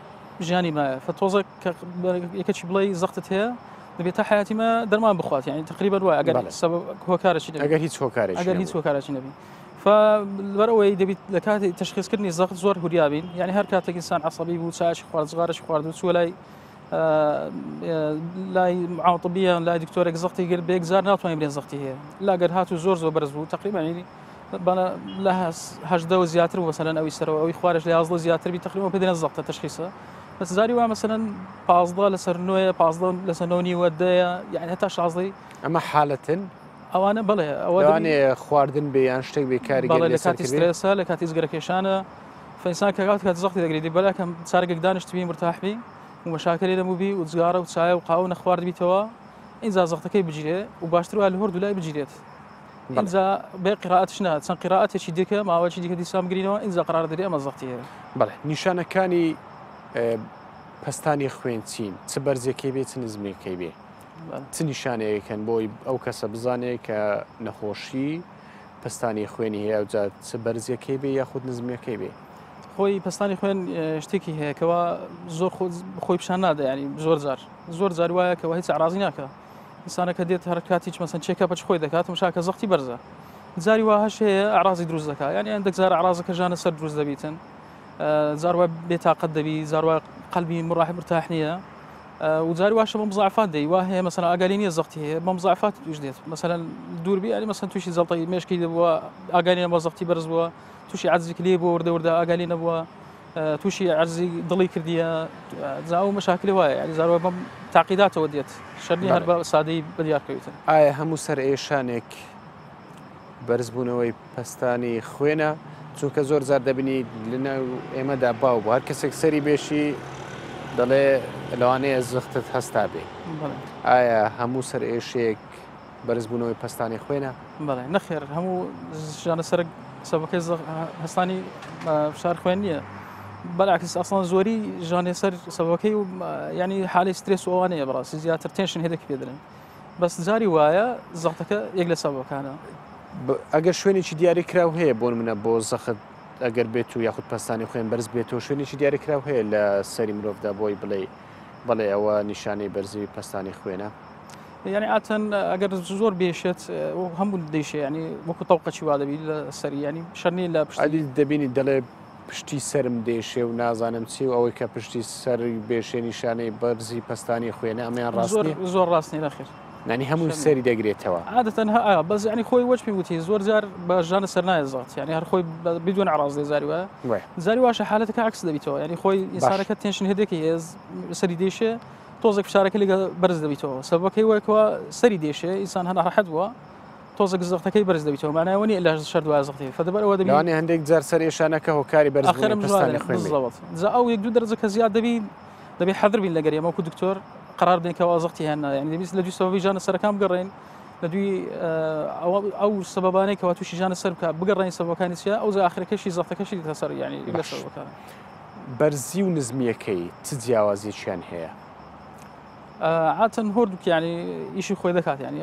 ژیانی مایە فتۆزێک کە یەکەکی بڵێ زەختت هەیە دەبێت تا حیاتی ما دەرمان بخوات یعنی تقریبا وای ئەگەر هۆکارێکی ئەگەر هیچ هۆکارێکی ئەگەر هیچ هۆکارێکی نەبی فبەرەوەی دەبیت لە کاتی تەشخیصکردنی زەخت زۆر هوریابین یعنی هەر کاتێک ئینسان عەسەبی بوو چاوی خوارد زغارێکی خوارد و چووە لای معاوطبیە لای دکتۆرێک زەختی گر بێک زار ناتوانین بڵێن زەختی هەیە لاگەر هاتو زۆر بەرز بوو تقریبا یعنی لە هەژدە و زیاتر بوو مەسەلەن ئەوی سەرەوە ئەوی خوارش لە 11 زیاتر بی تقریبا پێ دێنە زەختە تەشخیصە بەس زاری وا مەسەلەن 15 لەسەر 9 15 لەسەر 9 وەدەیە یعنی هەتا 16 ئەمە حالەتن ئەوانە بڵێ ئەوانێ خواردن بێ یان شتێک بێ کاریگەری لە کاتی سترێسە لە کاتی زگەرەکێشانە فەنسان کە کات زەختی دەگریدی بەلاکەم چارەگەک دانیشتبی مرتاحبی و مشاکلی دەموبی و جگارە و چایە و قاو نەخوارد بیتەوە ئینجا زەختەکەی بگیرێ و باشتر وای لە هەردوو لای بگیرێت ئینجا بێ قیرائەتش نات چەند قیرائەتێکی دیکە ماوەیەکی دیکە دیسان بگرینەوە ئینجا قرار دەری ئەمە زەختی هەیە بەڵێ نیشانەکانی پستانی خوێن چین چ بەرزێکی بێ چ نزمێکی بێ چ نیشانەیەکەن بۆی ئەو کەسە بزانێ کە نەخۆشی پستانی خوێنی هەیە وجا چ بەرزێکی بێ یاخود نزمێکی بێ خۆی پستانی خوێن شتێکی هەیە کەەوە زۆر خۆی پیشان نادە ینی زۆر جار وایە کەەوە هیچ عرازی ناکە ئینسانەکە دێت هەر کاتیچ مەسەن چێکە بەچ خۆی دەکات مشاکە زەختی بەرزە جاری واهش هەیە عرازی دروست دەکات ینی هەندێک زار عرازەکە ژانە سەر دروست دەبیتن زاروا بێتاقەت دەبی زاروا قەلبی مڕاحی مرتاح نییە و جاری واشە بە مزعفات دەی وا هەیە مەسەن ئاگالی نییە زەختی هەیە بە مزعفات توش دێت مەسەن دووربی ینی مەسەن تووشی زەڵتەی مێشکی دەبووە ئاگالی بە زەختی بەرز بووە تووشی عەجزی کلێ بۆ وردە ئاگالی نەبووە تووشی عەرزی دڵی کردیە زاو مەشاکلی وایە ینی زاروا بەم تاقیداتەوە دێت شەرنی هەر بە سادەی بەدیارکەوێتن ئایا هەموو سەر ئێشانێک بەرزبوونەوەی پستانی خوێنە چونکە زۆر زار دەبینی لەناو ئێمەدا باو بوو هەر کەسێک سەری بێشی دەڵێ لەوانەیە زەختت هەستا بێ ئایا هەموو سەر ئێشێک بەرزبوونەوەی پستانی خوێنە بەڵێ نەخێر هەموو ژانە سەر سەبەکەی هەستانی فشار خوێن نییە بەلاکس ئەسڵان زۆری ژانێ سەر سەبەکەی و ینی حالی سترێس و ئەوانەیە بەڕاستی زیاتر تێنشن هێدەک پێدرن بەس جاری وایە زەختەکە یەک لە سەبەکانە ئەگەر شوێنێکی دیاری کراو هەیە بۆ منە بۆ زەخت ئەگەر بێت و یاخود پستانی خوێن بەرز بێتەوە شوێنێکی دیاری کراو هەیە لە سەری مرۆڤدا بۆی بڵێ ئەوە نیشانەی بەرزی پستانی خوێنە یعنی ئاتەن ئەگەر زۆر بێشێت هەموو دەیشێ ینی وەکو تەوقەچی وا دەبی لە سەری ینی شەرنی لە پشتی دەبینی دەڵێ پشتی سرم دێشێ و نازانم چی و ئەوەی کە پشتی سەری بێشێ نیشانەی بەرزی پستانی خوێنە ئەمەیان ڕاستی زۆر ڕاستنی نەخێر نانی هەموو سەری دەگرێتەوە عادەتەن بەس ینی خۆی وەچ پێ وتی زۆر جار بە ژانە سەر نایە زات ینی هەر خۆی بدون عراز دێ زاری وایە زاری واشە حالەتەکە عکس دەبیتەوە ینی خۆی ئینسانەکە تێنشن هێدێکی هێز سەری دێشێ تۆزێک فشارەکە لێگە بەرز دەبیتەوە سەبەکەی وایەوە سەری دێشێ ئینسان هەر ڕەحەت بووە تۆزێک زەختەکەی بەرز دەبیتەوە معناوە نیە لە شەر دوای زەختی فدەبەر ئەوە دەبی لەوانەیە هەندێک جار سەر ئێشانەکە هۆکاری بەرزبوونی پستانی خوێن جا ئەو یەک دوو دەرەجە کە زیاد دەبی حەذر بین لەگەر ئێمە وەکو دکتۆر قرار بدەین کە زەختی هێنا یعنی دەبیست لە دوی سەبەبی ژانە سەرەکان بگەڕێن لە دوی ئەو سەبەبانەی کەوا تووشی ژانە سەر بکە بگەڕێن سەبەکانی چیە ئەو ئاخرەکەشی زەختەکەشی دیتە سەر یعنی لە سەبەکان بەرزی و نزمیەکەی چ جیاوازییان هەیە عاتەن هەردووک ینی ئیشی خۆی دەکات ینی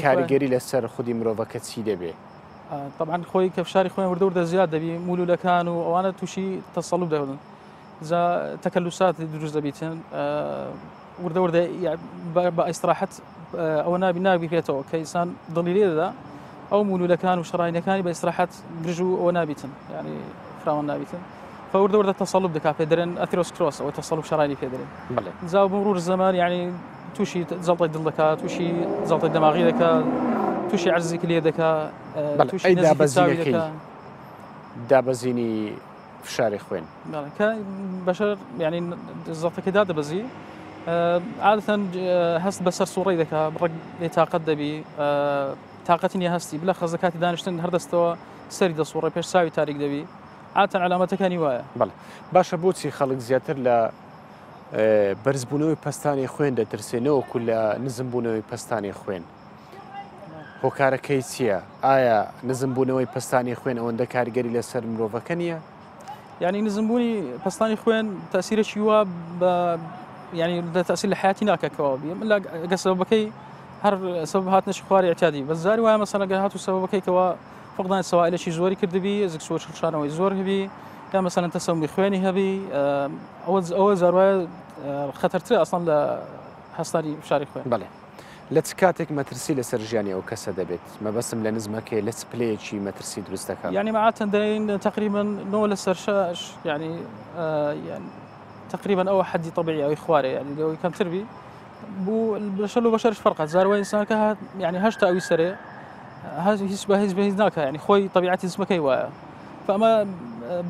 کاریگەری لەسەر خودی مرۆڤەکە چی دەبێ طبعا خۆی کە فشاری خۆیان وردە زیاد دەبی مولولەکان و ئەوانە تووشی تەسەڵوب دەبن جا تەکەلوسات دروست دەبیتن وردە بە ئیستراحەت ئەوە نابی پێێتەوە کە ئینسان دڵی لێ دەدا ئەو مولولەکان و شڕاینەکانی بە ئیستراحەت گرژ و ئەوە نابیتن ینی فراوان نابیتن فورده ورده تصلب دكا فيدرن اثيروسكلوس او تصلب شراييني فيدرن بله زاو بمرور الزمان يعني توشي زلطه دل دكا توشي زلطه دماغي دكا توشي عجزي كليه دكا توشي نزيف تساوي دكا دابزيني فشاري خوين بله كبشر يعني زلطه كدا دبزي عادة هست بسر صوري دكا برق لطاقة دبي طاقتني هستي بلا خزكاتي دانشتن هردستوا سري د صوري پیش ساوي تاریک دبي عادة علامتەکانی وایە بەڵێ باشە بۆچی خەڵک زیاتر لە بەرزبوونەوەی پەستانی خوێن دەترسێنەوەکو لە نزمبوونەوەی پەستانی خوێن هۆکارەکەی چییە؟ ئایا نزمبوونەوەی پەستانی خوێن ئەوەندە کارگەری لەسەر مرۆڤەکە نییە؟ یعنی نزمبوونی پەستانی خوێن تەسیرێکی وە بە يعني تأثير لحياتي ناكا كوابي لا سببكي هر سبب هات نش خواري اعتيادي بس زاري ويا مثلا هاتو سببكي كوا فقدان السوائل شي زوري كردبي زك سور شرشانه ويزور هبي كان مثلا تسمم بخواني هبي اول زاروا خطرتي اصلا لحصاري بشاري خوان بله لتكاتك مترسي لسرجاني او كسا دبت ما بسم لنزمك لتس بلاي شي مترسي دروستك يعني معناتها داين تقريبا نو لسرشاش يعني يعني تقريبا او حدي طبيعي او اخواري يعني لو كان تربي بو البشر لو بشرش فرقه زار وين انسان كه يعني هشتا او سريع هذا هي هناك يعني خوي طبيعتي اسمك ايوا فما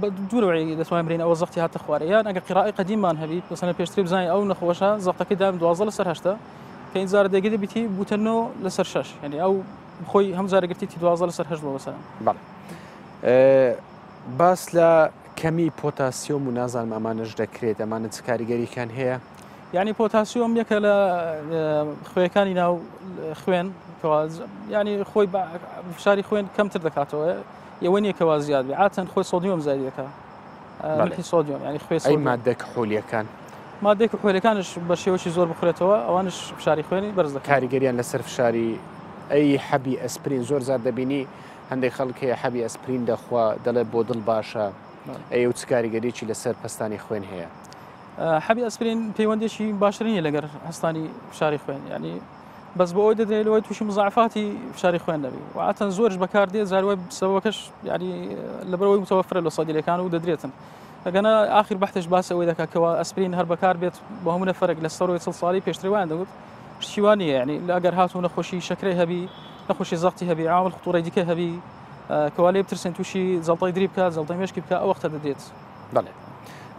بدون وعي اذا سواء مرين او زغتي هات اخواري يعني انا قراءه قديمه هبي مثلا بيشتري بزاي او نخوشها زغتك دام دوازل سر هشتا كاين زار دقيقه بيتي بوتنو لسر شاش يعني او خوي هم زار قلتي دوازل سر هجبه مثلا بله باس لا كمي بوتاسيوم ونازل امانج دكريت امانه كاريغري كان هي يعني بوتاسيوم يك خوي كان يناو خوين كواز يعني خوي بشاري خوين كم تردكاتو يويني كواز زياد عاده خوي صوديوم زايد يك ملحي صوديوم يعني خوي صوديوم اي ماده كحوليه كان ماده كحوليه كانش بشيوشي زور بخريتوا اوانش بشاري خويني برز كاريغريان لسر فشاري اي حبي اسبرين زور زاد دبيني هەندێک خەڵک هەیە حەبی ئەسپرین دەخوا دەڵێ بۆ دڵ باشە ئەو چ کاریگەریی لەسەر پەستانی خوێن هەیە حەبی ئەسپرین پەیوەندێکی باشترینە لەگەر هەستانی فشاری خوێن ینی بەس بۆ ئەوی دەدرێت تووشی مزاعفاتی فشاری خوێن دەبی و عاتەن زۆرش بەکاردێت زاروای سەبەکەش ینی لەبەرەوەی متەوەفرە لە سەدیلەکان و دەدرێتن ئەگەنا ئاخر بەحتش باس ئەوەی دەکاتەوە ئەسپرین هەر بەکار بێت بە هەموو نەفەرێک لە سەر چل ساڵی پێشتری وایان دەوت شتیوان نییە ینی ئەگەر هاتوو نەخۆشی شەکرەی هەبی نخوشي زغتي هبي عامل خطوره ديك هبي كوالي بترسن توشي زلطه يدري بك زلطه مشكي بك او وقت دديت بله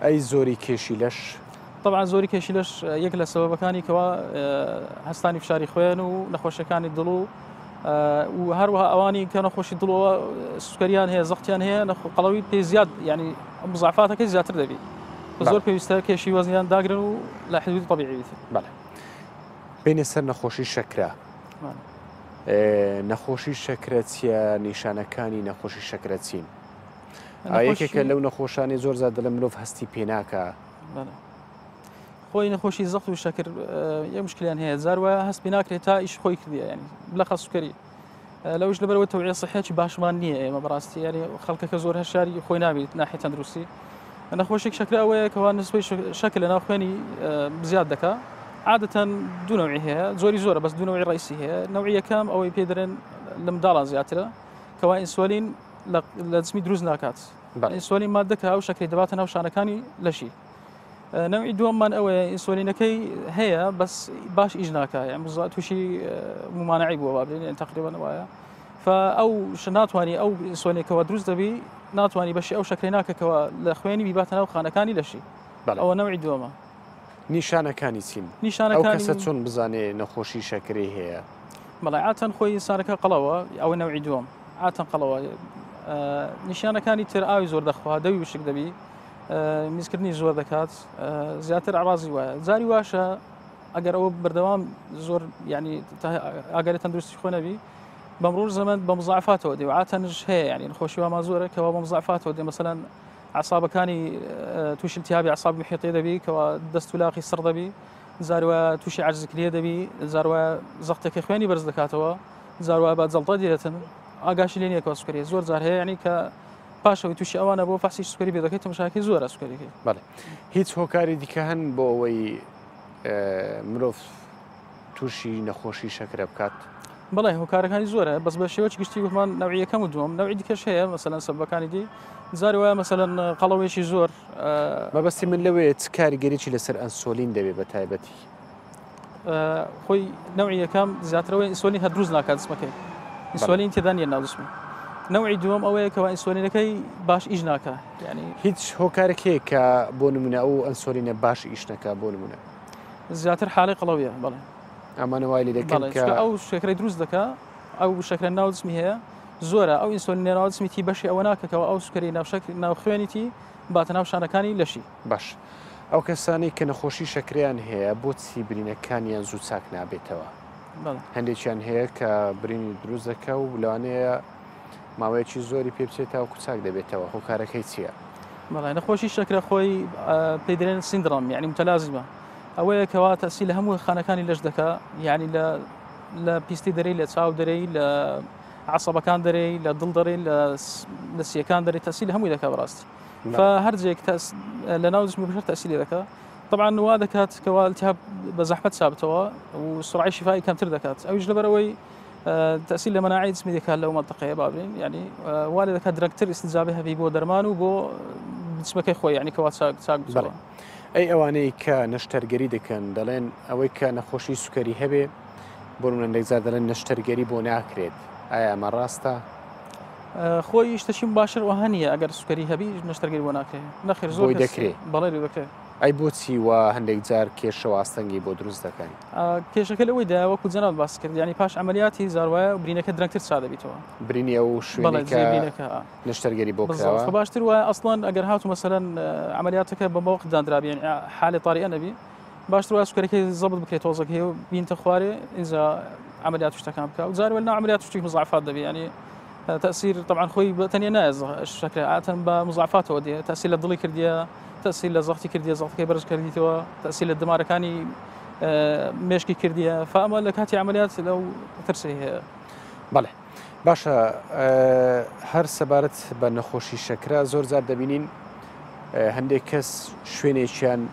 اي زوري كيشي لش طبعا زوري كيشي لش يقل سبب كاني كوا هستاني فشاري خوين ونخوش كان الدلو وهروها اواني كان خوش الدلو سكريان هي زغتيان هي قلوي بي زياد يعني مضاعفاتك زيادة دبي زور بيستا كيشي وزنيان داغرن لا حدود طبيعي بله بين السر نخوشي شكرا نەخۆشی شەکرەچیە نیشانەکانی نەخۆشی شەکرەچین یەکێکە لەو نەخۆشانی زۆر زیاد دەڵێ مرۆڤ هەستی پێ ناکە خۆی نەخۆشی زەخت و شەکر یە مشکلیان هەیە زاروە هەست پێ ناکرێت تا ئیش خۆی کردیە ینی بلەخە سوکەری لەوش لەبەرەوە تەوعیە صحیحی باشمان نییە ئێمە بەڕاستی یعنی خەڵکەکە زۆر هەشاری خۆی نابێت ناحیە تەندروستی نەخۆشێک شەکر ئەوەیە کەوا نسبەی شەکر لە ناو خوێنی زیاد دەکات عادة دو نوعي هي زوري بس دو نوعي رئيسي هي نوعية كام أو يبيدرن لمدالا زياترة كوا إنسولين لازمي دروز ناكات إنسولين مادة أو شكل دباتنا وشانكاني لشي نوعي دوم من أو إنسولين كي هي بس باش إجناكا يعني بالضبط وشي ممانعي بوابين يعني تقريبا وايا فأو شناتواني أو إنسولين كوا دروز دبي ناتواني بشي أو شكل ناكا كوا لأخواني بيباتنا وخانكاني لشي أو نوعي دوما نیشانەکانی چین نیشانەکانی ئەو کەسە چۆن بزانێ نەخۆشی شەکرەی هەیە بەڵێ عاتەن خۆی ئینسانەکە قەڵەوە ئەوە نەوعی دووەم عاتەن قەڵەوە نیشانەکانی تر ئاوی زۆر دەخوا دەوی وشک دەبی میزکردنی زۆر دەکات زیاتر عڕازی وایە زاری واشە ئەگەر ئەوە بەردەوام زۆر ینی ئاگەری تەندروستی خۆ نەبی بەمرۆر زەمن بە مزاعفاتەوە دێ و عاتەنش هەیە ینی نەخۆشی وا زۆرە کەوا بە مزاعفاتەوە دێ مەسەلەن عصابەکانی تووشی التیابی عصاب محیطی دەبی کەوا دەست و لاقی سڕ دەبی زاروە تووشی عەجزکلیە دەبی زاروە زەختێکی خوێنی بەرز دەکاتەوە زاروە بە جەڵتە دێتن ئاگاشی لێ نییە کە سوکەری زۆر جار هەیە ینی کە پاشەوەی تووشی ئەوانە بۆ فەحسی سوکەری بێ دەکەیت تەماشاکەی زۆرە سوکەریەکەی بەڵێ هیچ هۆکاری دیکە هەن بۆ ئەوەی مرۆڤ تووشی نەخۆشی شەکرە بکات بەڵێ هۆکارەکانی زۆرە بەس بە شێوەی گشتی ومان ناوعیەکەم و دووەم ناوعی دیکەش هەیە مەسەلەن سەبەکانی دی زاری وایە مەسەلەن قەڵەوێکی زۆر مەبەستی من لەوەیە چ کاریگەریی لەسەر ئەنسۆلین دەبێت بە تایبەتی خۆی ناوعیەکەم زیاترەوەی ئینسۆلین هە دروست ناکات جسمەکەی ئینسۆلین تێدا نیە ناو جسمی نەوعی دووەم ئەوەیە کەەوە ئینسۆلینەکەی باش ئیش ناکە ینی هیچ هۆکارێکەیە کە بۆ نمونە ئەو ئەنسۆلینە باش ئیش نەکە بۆ نمونە زیاتر حاڵی قەڵەویە بەڵێ ئەمانە وای لێ دەکەن کە ئەو شکری دروست دەکە ئەو شکرە ناو جسمی هەیە زۆرە ئەو ئینسۆلینە ناو جسمیتی بەشی ئەوە ناکەکەەوە ئەو سوکری ناو خوێنیتی باتە ناو شانەکانی لەشی باش ئەو کەسانی کە نەخۆشی شەکریان هەیە بۆچی برینەکانیان زوو چاک نابێتەوە هەندێکیان هەیە کە برینی دروست دەکە و لەوانەیە ماوەیەکی زۆری پێ بچێتەوە کوچاک دەبێتەوە هۆکارەکەی چییە؟ بەڵێ نەخۆشی شەکرە خۆی پێدرێن سیندرۆم یعنی متەلازمە ئەوەیە کەوا تەسی لە هەموو خانەکانی لەش دەکە یعنی لە پیستی دەرەی لە چاو دەرەی لە عسەبەکان دەرەی لە دڵ دەرەی لە سیەکان دەرەی تەسی لە هەمووی دەکە بەڕاستی فهەرجێک لە ناو جسمی بەشەر تەسیلی دەکات طبعا وا دەکات کەوا التهاب بە زەحمەت سابتەوە و سرعی شفای کەمتر دەکات ئەویش لەبەرەوەی تأثير لمناعي جسمي ذكاء لو منطقة بابين يعني والد ذكاء دركتر استجابة هبي بو درمان وبو جسمك خوي يعني كوات ساق بسوا أي أواني كنشترجري دكان دلين أو كنخوشي سكري هبي بقولون إنك زاد دلين نشترجري بو ناكريد أي مراستا خوي يشتشي مباشر وهنية أجر سكري هبي نشترجري بو ناكريد نخير زور دكري بلاري دكري أي بوتي وهندك زار كيش واستنجي بودروز دكان كيش كله ويدا وكل زنا الباسكت يعني باش عملياتي زاروا وبرينك دركتر سادة بيتوا بريني أو شوينك نشترجري بوكرا فباشتر وأصلا أجر هاتو مثلا عملياتك بموقع داندراب يعني حالة طارئة نبي باشتر واسكري كي ضبط بكري توزق هي بنت خواري إذا عمليات وشتكام كا وزار ولا عمليات وشتك مضاعفات دبي يعني تأثير طبعا خوي تاني ناز الشكل عادة بمضاعفات ودي تأثير للضلي كرديا تأثير لزغتي كرديا زغتي برز كرديتوا تأثير للدمار كاني مشكي كرديا فأما لك هاتي عمليات لو ترسي بله باشا هر سبارت بنخوشي شكرا زور زار دبينين هندي كس شوينيشان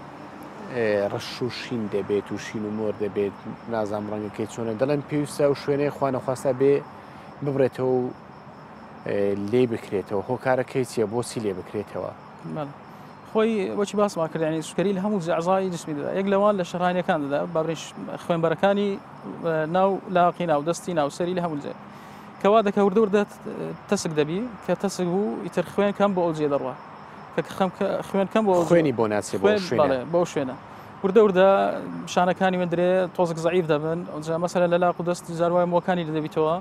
ڕەشوشین دەبێت و شین و مۆر دەبێت نازام ڕەنگەکەی چۆنە دەڵێن پێویستە و شوێنەی خوانەخواستە بێ ببرێتەوە و لێ بکرێتەوە هۆکارەکەی چیە بۆچی لێ بکرێتەوە خۆی بۆچی باسمان کرد ینی سوکەری لە هەموو جەعزای جسمی دەدا یەک لەوان لە شەڕانیەکان دەدا بابرێن خوێنبەرەکانی ناو لاقی ناو دەستی ناو سەری لە هەموو جێ کەوا دەکە وردە تەسک دەبی کە تەسک بوو ئیتر خوێن کەم بۆ ئەو جێ دەڕوا خوێن کەم بۆ خوێنی بۆ ناچێت بۆ شوێنە وردە شانەکانی وێندرێ تۆزێک زەعیف دەبن مەسەلەن لە لاق و دەست زاروای مۆکانی دەبیتەوە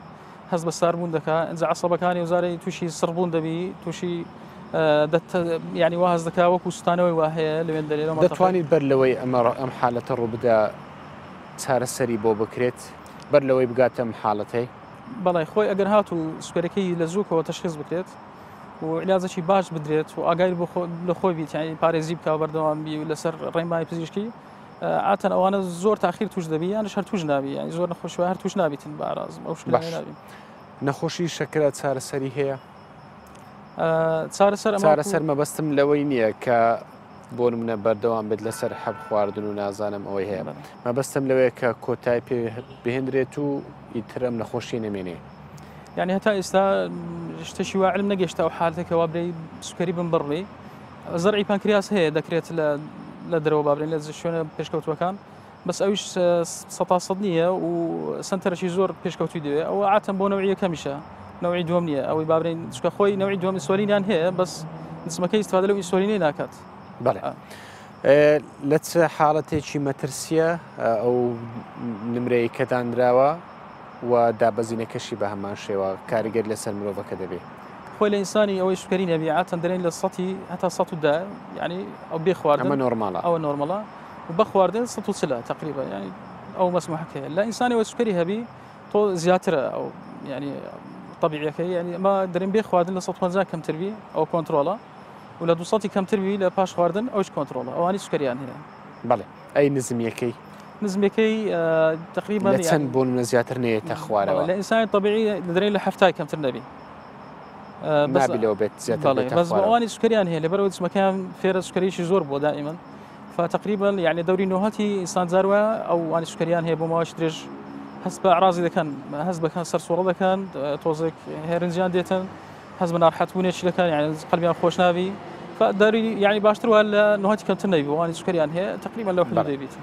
هەست بە ساربوون دەکات ئەنجا عەسەبەکانی وزارەی تووشی سڕبوون دەبی تووشی یعنی وا هەست دەکات وەکو سوستانەوەی وا هەیە لە وێندەرێ دەتوانیت بەر لەوەی ئەم حالەتە ڕووبدا چارەسەری بۆ بکرێت بەر لەوەی بگاتە ئەم حاڵەتەی بەڵێ خۆی ئەگەر هاتوو سوکەرەکەی لە زووکەوە تەشخیص بکرێت و علاجێکی باش بدرێت و ئاگای لە خۆی بیت یعنی پارێزی بکە بەردەوام بی لەسەر ڕێنمای پزیشکی عاتەن ئەوانە زۆر تاخیر توش دەبی یانش هەر توش نابی یعنی زۆر نەخۆشیە هەر توش نابیتن بەئاراز ئەو شکل نابی نەخۆشی شەکرە چارەسەری هەیە چارەسەر مەبەستم لەوەی نییە کە بۆ نمونە بەردەوام بێت لەسەر حەب خواردن و نازانم ئەوەی هەیە مەبەستم لەوەیە کە کۆتای پێ بهێنرێت و ئیترم نەخۆشی نەمێنێ يعني هتا ئێستا شتێکی وا علم نەگەشتا و حالەتێکەوە بێ سوکەری بمبڕی زەرعی پانکریاس هەیە دەکرێت لە دەرەوە بابرێن لە شوێنە پێشکەوتوەکان بەس ئەویش سەد نییە و سنتەرەشی زۆر پێشکەوتوی دەوێت ئەوە عاتەن بۆ نەوعیە کەمیشە نەوعی دووەم نییە ئەوەی بابرێن چکە خۆی نەوعی دووەم ئینسۆلینیان هەیە بەس جسمەکەی استفادە لەو ئینسۆلینەی ناکات بەڵێ لە چ حاڵەتێکی مەترسیە ئەو نمرەی کە دانراوە و دابەزینەکەشی بە هەمان شێوە کاریگەر لەسەر مرۆڤەکە دەبێت خۆی لە ئینسانی ئەوەی سوکەری نەبی عاتەن دەرێن لە سەتی هەتا 110 یعنی ئەو بێ خواردن ئەمە نۆرماڵە ئەوە نۆرماڵە و بە خواردن 140 تقریبا یعنی ئەو مەسموحەکەیە لە ئینسانی ئەوەی سوکەری هەبی تۆ زیاترە ئەو یعنی طبیعیەکەی یعنی ئەمە دەرێن بێ خواردن لە 150 کەمتر بی ئەو کۆنتڕۆڵە و لە 200 کەمتر بی لە پاش خواردن ئەوش کۆنتڕۆڵە ئەوانی سوکەریان هەیە بەڵێ ئەی نزمیەکەی نزمەکەی تقریبا چەند بۆ منە زیاتر نێتە خوارەوە لە ئینسانی طبیعی دەرێن لە هەفتای کەمتر نەبی نابیلەوە بێت زیاتر بەس ئەوانی سوکەریان هەیە لەبەرەوە جسمەکەیان فێرە سوکەریشی زۆر بۆ دائما فتقریبا يعني دەوری نۆهەتی ئینسان زاروە ئەو وانی سوکەریان هەیە بۆ ماوەی درێژ هەست بە عرازی دەکەن هەست بەکەن سەرسوڕە دەکەن تۆزێک هێرنجیان دێتن هەست بە ناڕەحەتبوونێکی دەکەن یعنی قەلبیان خۆش نابی فداری یعنی باشتر وە لە نهاتی کەمتر نەبی وانی سوکەریان هەیە تقریبا لەو حدود دەبیت.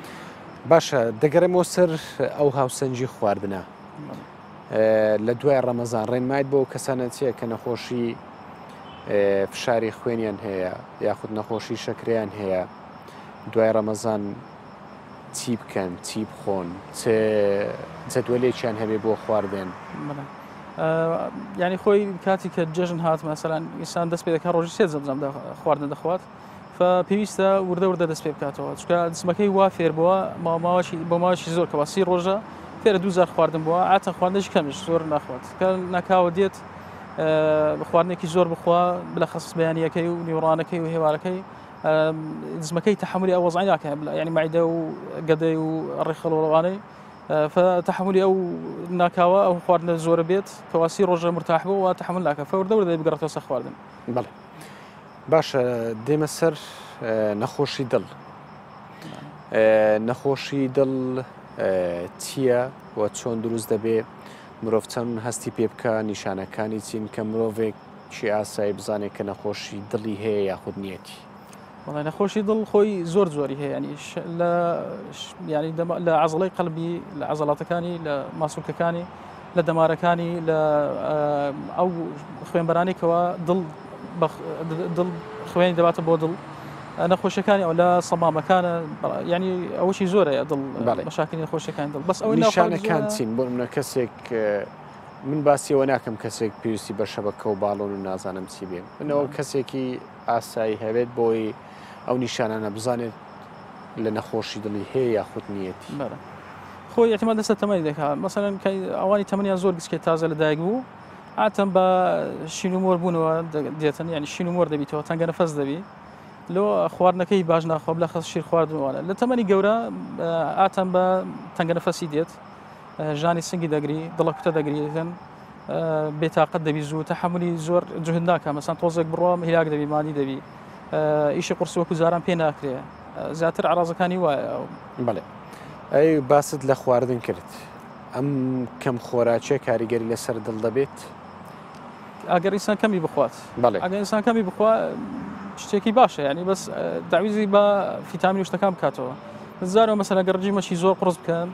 باشە دەگەڕێمەوە سەر ئەو هاوسەنجی خواردنە لە دوای ڕەمەزان ڕێنمایت بۆ کەسانە چیە کە نەخۆشی فشاری خوێنیان هەیە یاخود نەخۆشی شەکریان هەیە دوای ڕەمەزان چی بکەن چی بخۆن جەدوەلێکیان هەبێ بۆ خواردن یعنی خۆی کاتی کە جەژن هات مەسەلەن ئینسان دەست پێ دەکات ڕۆژی سێ زەمزەم خواردن دەخوات پێویستە وردە وردە دەست پێ بکاتەوە چونکە جسمەکەی وا فێر بووە بۆ ماوەشی زۆر کەوا 30 ڕۆژە فێرە 2000 خواردن بووە ئاتە خواردنەش کەمش زۆر ناخوات کە ناکاوە دێت خواردنێکی زۆر بخوا بلەخەص بەیانیەکەی و نیوڕانەکەی و هێوارەکەی جسمەکەی تحملی ئەو وەزعی ناکات یعنی معدە و گەدەی و ڕێخەڵۆڵەوانەی فتحملی ئەو ناکاوە ئەو خواردنە زۆرە بێت کەوا 30 ڕۆژە مرتاح بوو و تحمل ناکات فوردە وردە بگەڕێتەوە سەر خواردن. بەڵێ باشە دێمە سەر نەخۆشی دڵ نەخۆشی دڵ چییە و چۆن دروست دەبێ مرۆڤ چەند هەستی پێ بکە نیشانەکانی چین کە مرۆڤێک چی ئاسایی بزانێت کە نەخۆشی دڵی هەیە یاخود نیەتی. والله نەخۆشی دڵ خۆی زۆر زۆری هەیە ینی لە عەزڵەی قەلبی لە عەزەڵاتەکانی لە ماسوولکەکانی لە دەمارەکانی لە ئەو خوێنبەرانێکەوە دڵ خوێنی دەباتە بۆ دڵ نەخۆشیەکانی ئەو لە سەمامەکانە ینی ئەوەشی زۆرەیە دڵ مەشاکلی نەخۆشیەکانی دڵ بەس ئەوەی نیشانەکان چین بۆ منە کەسێک من باسیەوە ناکەم کەسێک پێویستی بە شەبەکە و باڵۆن و نازانم چی بێن منەوە کەسێکی ئاسایی هەبێت بۆی ئەو نیشانانە بزانێت لە نەخۆشی دڵی هەیە یاخود نیەتی خۆی احتیمال دەستە تەمەنی دەکات مەسەلەن ئەوانی تەمەنیان زۆر گچکێ تازە لە دایک بوو ئاتەم بە شین و مۆر بوونەوە دێتن ینی شین و مۆر دەبیتەوە تەنگە نەفەس دەبی لەوە خواردنەکەی باش ناخۆ لە خەس شیر خواردنوانە لە تەمەنی گەورە ئاتەم بە تەنگە نەفەسی دێت ژانی سنگی دەگری دڵە کوتە دەگریتن بێتاقەت دەبی زوو تەحملی زۆر جوهد ناکە مەسەن تۆزێک بڕۆم هیلاک دەبی مانی دەبی ئیشی قورس وەکو زاران پێ ناکرێ زیاتر عرازەکانی وایە. بەڵێ ئەی باست لە خواردن کرد ئەم کەم خۆراکێ کاریگەری لەسەر دڵ دەبێت ئەگەر ئینسان کەمی بخوات ئەگەر ئینسان کەمی بخوا شتێکی باشە ینی بەس داویزی بە فیتامین شتەکان بکاتەوە زارەوە مەسەلەن ئەگەر ڕژیمەکی زۆر قڕس بکەن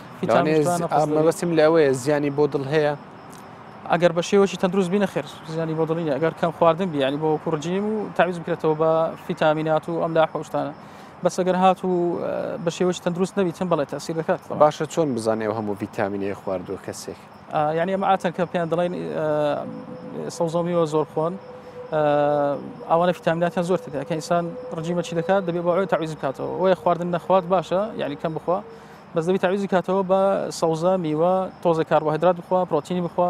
مەبەستیم لەوەیە زیانی بۆ دڵ هەیە ئەگەر بە شێوەشی تەندروست بینە خێر زیانی بۆ دڵی ئەگەر کەم خواردن بی ینی بۆ کوڕجیم و تاویز بکرێتەوە بە فیتامینات و ئەم لا حۆشتانە بەس ئەگەر هات و بە شێوەشی تەندروست نەبیتن بەڵێ تەسیر دەکات. باشە چۆن بزانێ هەموو ڤیتامینەیە خواردووە کەسێک ینی ئەمە ئاتەن کە پێیان دەڵێن سەوزەمیەوە زۆر خۆن ئەوانە فیتامیناتیان زۆر تێدا کە ئینسان ڕجیمە چی دەکات دەبێت بۆ ئەوەی تاویز بکاتەوە وەیە خواردن نەخوات باشە یعنی کەم بخوا بەس دەبێت تاویزی کاتەوە بە سەوزە میوە تۆزە کاربۆهیدرات بخوا پرۆتینی بخوا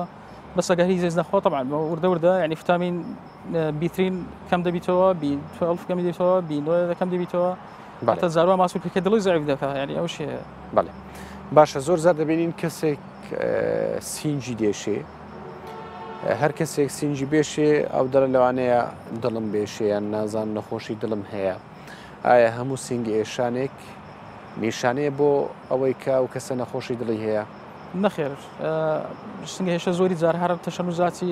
بەس ئەگەر هیچ زێز نەخوا طبعا وردە وردە یعنی فیتامین B3 کەم دەبیتەوە B12 کەم دەبیتەوە B9 کەم دەبیتەوە هەتا زاروە ماسوولکەکە دڵی زەعیف دەکات یعنی ئەو شێ. بەڵێ باشە زۆر زار دەبینین کەسێک سینجی دێشێ هەر کەسێک سینجی بێشێ ئەو دەرە لەوانەیە دڵم بێشەیان نازان نەخۆشی دڵم هەیە ئایا هەموو سینگی ئێشانێک نیشانەیە بۆ ئەوەی کە ئەو کەسە نەخۆشی دڵی هەیە نەخێر سنگ هێشە زۆری جار هەر تەشەنوزاتی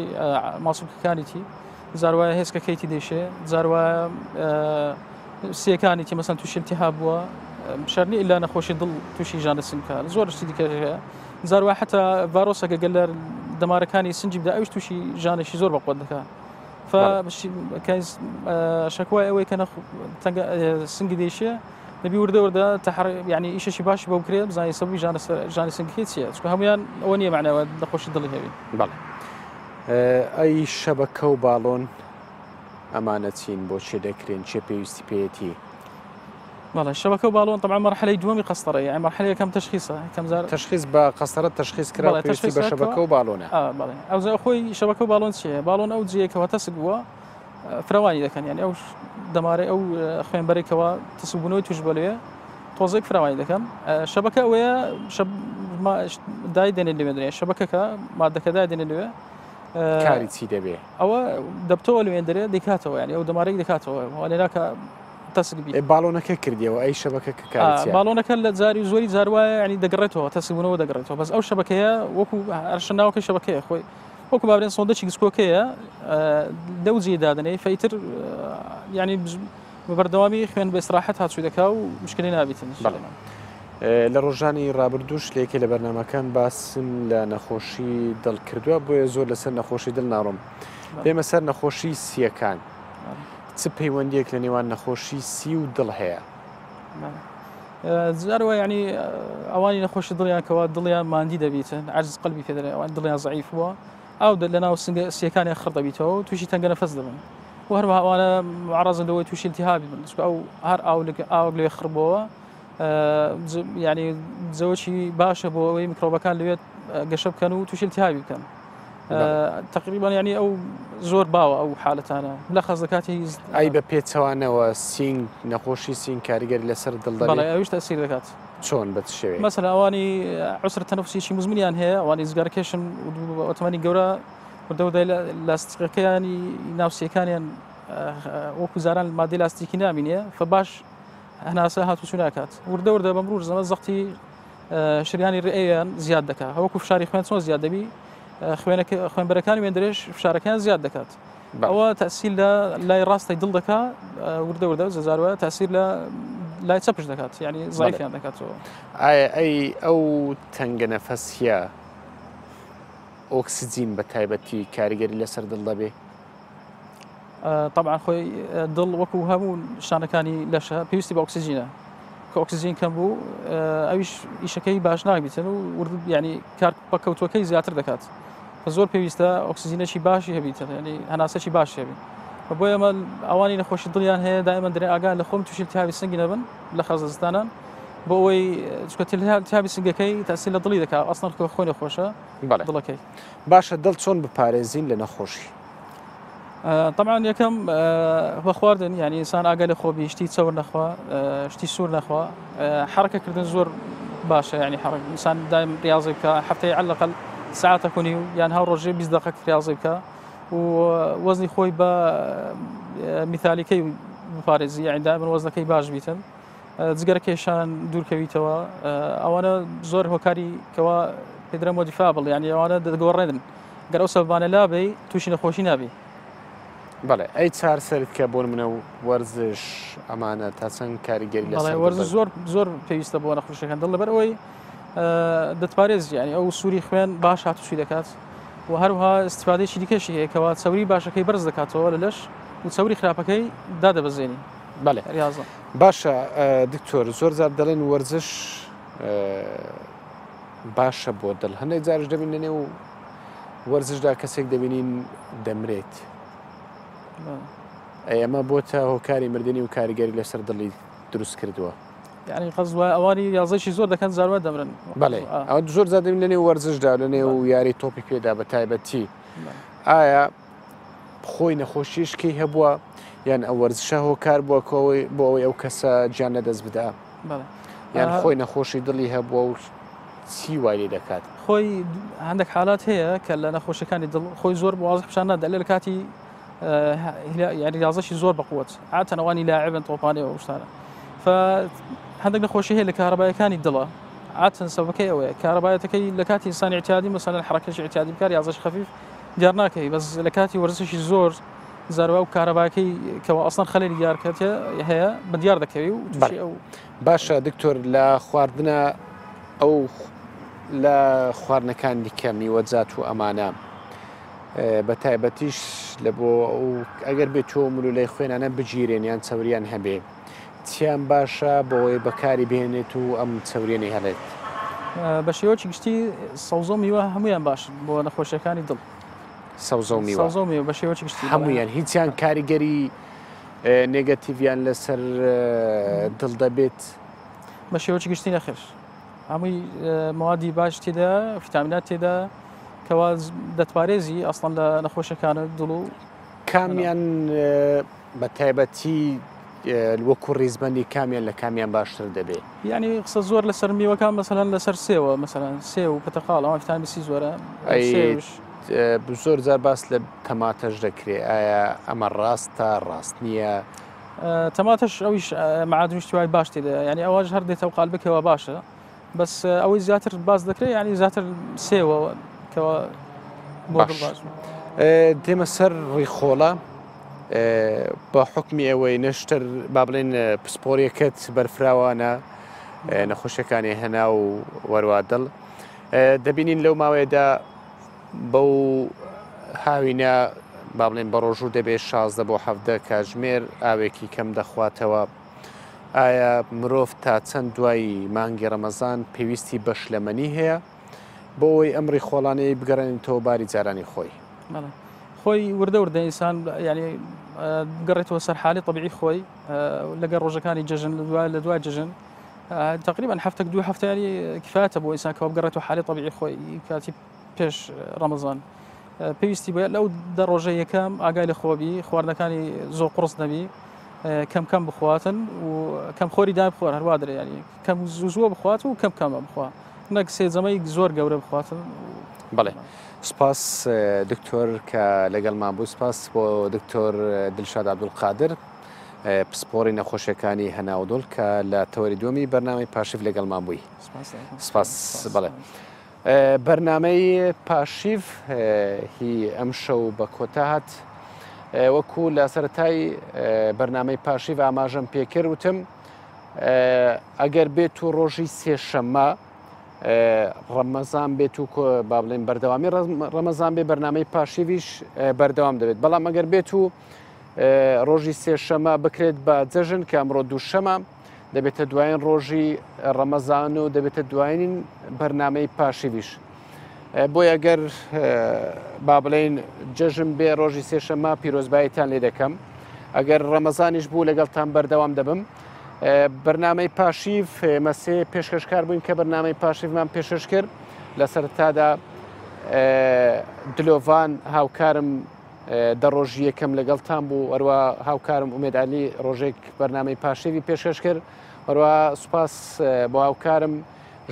ماسوولکەکانیتی زاروایە هێزکەکەیتی دێشێ زاروایە سیەکانیتی مەسەن تووشی التیهاب بووە شەرنی ئیلا نەخۆشی دڵ تووشی ژانە سنگکە زۆر شتی دیکە هەیە زاروە حتا ڤایرۆسەکە گەل لە دەمارەکانی سنجی بدا ئەوش تووشی ژانێکی زۆر بەقوت دەکات شەکوای ئەوەی کە سنگی دێشێ دەبی وردە وردە ینی ئیشەشی باشی بەو کرێت بزانانی سەبووی ژانی سنگی چییە چکە هەمویان ئەوە نییە معناوە نەخۆشی دڵی هەبێت. بەڵێ ئەی شەبەکە و باڵۆن ئەمانە چین بۆ چێ دەکرێن چێ پێویستی پێێتی والله الشبكة وبالون طبعا مرحلة دومي قسطرة يعني مرحلة كم تشخيصها كم زار تشخيص بقسطرة تشخيص كرا بيشتي بشبكة وبالونة بالي أو زي أخوي شبكة وبالون شيء بالون أو زي كوا تسقوا فرواني ذا كان يعني أو دماري أو أخوين بري كوا تسقونوي تجبلوه توزيق فرواني ذا كان شبكة ويا ما دايدين اللي مدري الشبكة كا ما دك دايدين اللي كاري تسيد به أو دبتوا اللي مدري ديكاتوا يعني أو دماري ديكاتوا ولذلك تەسک بی باڵۆنەکە کردیەوە ئەی شەبەکە کاری باڵۆنەکە لە جاری زۆری جاروایە ینی دەگەڕێتەوە تەسکبوونەوە دەگەڕێتەوە بەس ئەو شەبەکەیە وەکو هەرشناوەکە شەبەکەیە خۆی وەکو بابرێن سۆندەکی گسکۆکەیە دەوجی دادنەی فەیتر ینی بەردەوامی خوێن بە ئیستراحەت هاتووی دەکا و مشکلی نابێتن لە ڕۆژانی ڕابردووش لێکێ لە بەرنامەکان باسم لە نەخۆشی دڵ کردووە بۆیە زۆر لەسەر نەخۆشی دڵ ناڕۆم بێمە سەر نەخۆشی سیەکان چ پەیوەندیەک لە نێوان نەخۆشی سی و دڵ هەیە جارەوە ینی ئەوانی نەخۆشی دڵیان کەوا دڵیان ماندی دەبیتن عجز قەلبی پێ دەڵێ ئەوان دڵیان زەعیف بووە ئەو لە ناو سیەکانی خڕ دەبیتەوە و تووشی تەنگە نەفەس دەبن و هەروەها ئەوانە معرەزەندەوەی تووشی التیهابی بن ئەو هەر ئاو لێ خڕبەوە ینی جەوەکی باشە بۆ ئەوەی میکرۆبەکان لەوێت گەشە بکەن و تووشی التیهابی بکەن تقریبا ینی ئەو زۆر باوە ئەو حالەتانە لە خەز دەکاتی ئای بە پێچەوانەوە سینگ نەخۆشی سین کاریگەری لەسەر دڵ دەبێت ئەوش تەسیر دەکات چۆن بە شێوەیە مەسەلا ئەوانی عسر تەنەفوسیی مزمنیان هەیە ئەوانی زگارکێشن ئۆتۆمانی گەورە وردەودای لاستیقەکەیانی ناوسیەکانیان وەکو زاران مادەی لاستیکی نامینێ فباش هەناسە هاتوچوو ناکات وردە بەمرور زەمە زەختی شریانی ڕێیان زیاد دەکات هەوەکو فشاری خوێن چۆن زیاد دەبی خوێنبەرەکانی وێندرێژ فشارەکان زیاد دەکات ئەوە تەسیل لە لای ڕاستی دڵ دەکات وردە زەزارەوە تەسیر لە لای چەپش دەکات ینی زایفیان دەکاتەوە ئایا ئەی ئەو تەنگە نەفەسیە ئۆکسسیجین بە تایبەتی کاریگەری لەسەر دڵ دەبێ طبعا خۆی دڵ وەکو هەموو شانەکانی لەشە پێویستی بە ئۆکسسیجینە کە ئۆکسسیجین کەم بوو ئەویش ئیشەکەی باش ناگیتن و ینی کار بەکەوتوەکەی زیاتر دەکات زۆر پێویستە ئۆکسسیجینەشی باشی هەبیتن ینی هەناسەی باشی هەبی بۆ ئەمە ئەوانی نەخۆشی دڵیان هەیە دائما دەرێ ئاگان لە خۆم تووشی التیهابی سنگی نەبن لە خەزستانان بۆ ئەوەی چکە التیهابی سنگەکەی تەسیل لە دڵی دەکات ئەسڵەن خۆی نەخۆشە دڵەکەی باشە دڵ چۆن بپارێزین لە نەخۆشی طبعا یەکەم بە خواردن ینی ئینسان ئاگای لە خۆبی شتی چەور نەخوا شتی سوور نەخوا حرەکەکردن زۆر باشە ینی حرەک ئینسان دایم ریاضی بکە هەفتەی عەلەقەل ساعتە کۆنی و یان هەو ڕۆژێ 20 دقیقە ریاضی بکە و وەزنی خۆی بە میثالیکەی بپارێزی یعنی دائما وەزنەکەی باش بیتن جگەرەکێشان دوورکەویتەوە ئەوانە زۆر هۆکاری کەوا پێدرە مۆدیفابڵ ینی ئەوانە دەگۆڕێنن گەر ئەو سەبانە لابێ تووشی نەخۆشی نابێ بەڵێ ئەی چار سەرت کە بۆ منە و وەرزش ئەمانە تا چەند کاریگەری لەسەر وەرزش زۆر پێویستە بۆ نەخۆشیەکان دڵ لەبەر ئەوەی دەتپارێز ینی ئەو سووری خوێن باش هاتوچی دەکات و هەروها استفادەیەکی دیکەشی هەیە کەوا چەوری باشەکەی بەرز دەکاتەوە لە لەش و چەوری خراپەکەی دادەبەزێنی بەڵێ ریاضە باشە دکتۆر زۆر زار دەڵێن وەرزش باشە بۆ دڵ هەندێک جارش دەبین لەنێ و وەرزشدا کەسێک دەبینین دەمرێت ئەمە بۆتە هۆکاری مردنی و کاریگەری لەسەر دڵی دروست کردووە یعنی قەزوە ئەوانی یازەشی زۆر دەکەن زاروە دەمرن بەڵێ ئەو زۆر زار دەبین لەنێ وەرزشدا لەنێ و یاری تۆپی پێدا بە تایبەتی ئایا خۆی نەخۆشیشکی هەبووە یان ئەو وەرزشە هۆکار بووە بۆ ئەوەی ئەو کەسە گیان لەدەست بدە یان خۆی نەخۆشی دڵی هەبووە و چی وای لێ دەکات خۆی هەندێک حالات هەیە کە لە نەخۆشیەکانی دڵ خۆی زۆر واضح پیشان نادە لە کاتی یعنی ریاضەشی زۆر بەقوت عادەتەن ئەوانی لاعبن تۆپانەوە ئەو شتانە هەندێک نەخۆشی هەیە لە کارەبایەکانی دڵە عادەتەن سەبەکەی ئەوەیە کارەبایەتەکەی لە کاتی ئینسانی اعتیادی مەسەلەن حرەکەشی اعتیادی بکار یازەش خەفیف دیار ناکەی بەس لە کاتی وەرزشی زۆر زاروا و کارەباکەی کەەوە ئەسڵەن خەلێری دیارکەتە هەیە بە دیار دەکەوی و ئەو باشە دکتۆر لە خواردنە ئەو لە خواردنەکان دیکە میوەجات و ئەمانە بە تایبەتیش لە بۆ ئەو ئەگەر بێت تۆ ملولەی خوێنانە بگیرێن یان چەوریان هەبێ چیان باشە بۆەوەی بەکاری بێنێت و ئەم چەورێنی هەڵێت بە شێوەی گشتی سەوزە و میوە هەمویان باش بۆ نەخۆشیەکانی دڵ سەوزە و میوە بە شێوەی گشتی هەمویان هیچیان کاریگەری نێگەتیڤیان لەسەر دڵ دەبێت بە شێوەی گشتی نەخێر هەمووی موادی باش تێدا ڤیتامینات تێدا کەوا دەتپارێزی ئەسڵەن لە نەخۆشیەکانە دڵ و کامیان بە تایبەتی وەکو ڕیزبەندی کامیان لە کامیان باشتر دەبێت یعنی قسە زۆر لەسەر میوەکان مەسەلەن لەسەر سێوە مەسەلەن سێ و پەتەقاڵ ئەوان ڤیتامین سی زۆرە زۆر جار باس لە تەماتەش دەکرێت ئایا ئەمە ڕاستە ڕاست نییە تەماتەش ئەویش معادنیشتیوای باشتی ینی ئەوەش هەر دێتەوە قالبکەوە باشە بەس ئەوەی زیاتر باز دەکرێت ینی زیاتر سێوە کەەوە بۆ باش دێمە سەر ڕیخۆڵە بە حکمی ئەوەی نەشتر با بڵێن پسپۆریەکەت بەرفراوانە نەخۆشیەکانی هەنا و وەروا دڵ دەبینین لەو ماوەیەدا بەو هاوینە با بڵێن بە ڕۆژوو دەبێت 16 بۆ 17 کاتژمێر ئاوێکی کەم دەخواتەوە ئایا مرۆڤ تا چەند دوای مانگی ڕەمەزان پێویستی بەشلەمەنی هەیە بۆ ئەوەی ئەمری خۆڵانەی بگەڕێنێتەوە باری جارانی خۆی خۆی وردە وردە ئینسان ینی بگەڕێتەوە سەر حالی طبیعی خۆی لەگەر ڕۆژەکانی جەژن لە دوای جەژن تقریبا هەفتە دوو هەفتانی کفاتە بۆ ئینسان کەەوە بگەڕێتەوە حالی طبیعی خۆی کاتی پێش ڕەمەزان پێویستی بە لەو دە ڕۆژە یەکەم ئاگای لە خۆبی خواردنەکانی زۆر قڕس نەبی کەم کەم بخواتن و کەم خۆری دا بخۆر هەروە درێ ینی کەم زووە بخوات و کەم کەمە بخوا نەک سێجەمەی زۆر گەورە بخواتن بەڵێ سپاس دکتۆر کە لەگەڵمان بوو سپاس بۆ دکتۆر دلشاد عەبدولقادر پسپۆری نەخۆشیەکانی هەناودڵ کە لە تەوەری دووەمی بەرنامەی پاشیف لەگەڵمان بووی سپاس بەڵێ بەرنامەی پاشیف هی ئەم شەو بە کۆتا هات وەکو لە سەرەتای بەرنامەی پاشیف ئاماژەم پێکرد وتم ئەگەر بێت و ڕۆژی سێشەممە ڕەمەزان بێت و با بڵێن بەردەوامی ڕەمەزان بێ بەرنامەی پاشیویش بەردەوام دەبێت بەڵام ئەگەر بێت و ڕۆژی سێشەمە بکرێت بە جەژن کە ئەمڕۆ دووشەمە دەبێتە دوایین ڕۆژی ڕەمەزان و دەبێتە دوایین بەرنامەی پاشیویش بۆی ئەگەر با بڵێن جەژن بێ ڕۆژی سێشەمە پیرۆزباییتان لێ دەکەم ئەگەر ڕەمەزانیش بوو لەگەڵتان بەردەوام دەبم بەرنامەی پاشیف مەسێ پێشکەشکار بووین کە بەرنامەی پاشیفمان پێشکەش کرد لە سەرەتادا دلۆڤان هاوکارم دە ڕۆژی یەکەم لەگەڵتان بوو وەروە هاوکارم ئومێدعەلی ڕۆژێک بەرنامەی پاشیوی پێشکەش کرد وەروە سوپاس بۆ هاوکارم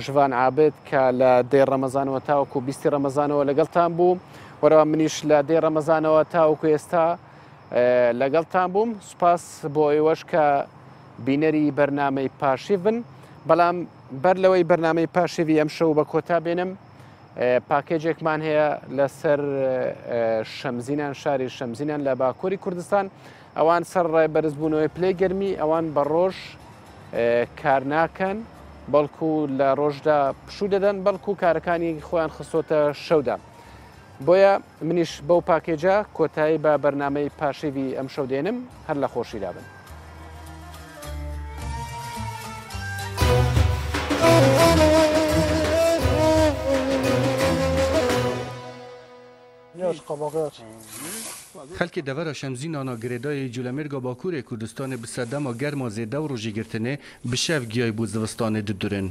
ژوان عابد کە لە دەی ڕەمەزانەوە تاوەکو 20 ڕەمەزانەوە لەگەڵتان بوو وەرەوە منیش لە دەی ڕەمەزانەوە تاوەکو ئێستا لەگەڵتان بووم سوپاس بۆ ئێوەش کە بینەری بەرنامەی پاشیڤن بەڵام بەر لەوەی بەرنامەی پاشیوی ئەم شەو بە کۆتا بێنم پاکێجێکمان هەیە لەسەر شەمزینان شاری شەمزینان لە باکووری کوردستان ئەوان سەر ڕای بەرزبوونەوەی پلەی گەرمی ئەوان بە ڕۆژ کار ناکەن بەڵکو لە ڕۆژدا پشوو دەدەن بەڵکو کارەکانی خۆیان خستۆتە شەودا بۆیە منیش بەو پاکێجە کۆتایی بە بەرنامەی پاشیوی ئەم شەو دێنم هەر لە خۆشیدا بن. خلک دور شمزینانا گریدای جولمرگا باکور کردستان به سردما گرما زیده و روژی گرتنه به شف گیای بوزدوستان ددورن.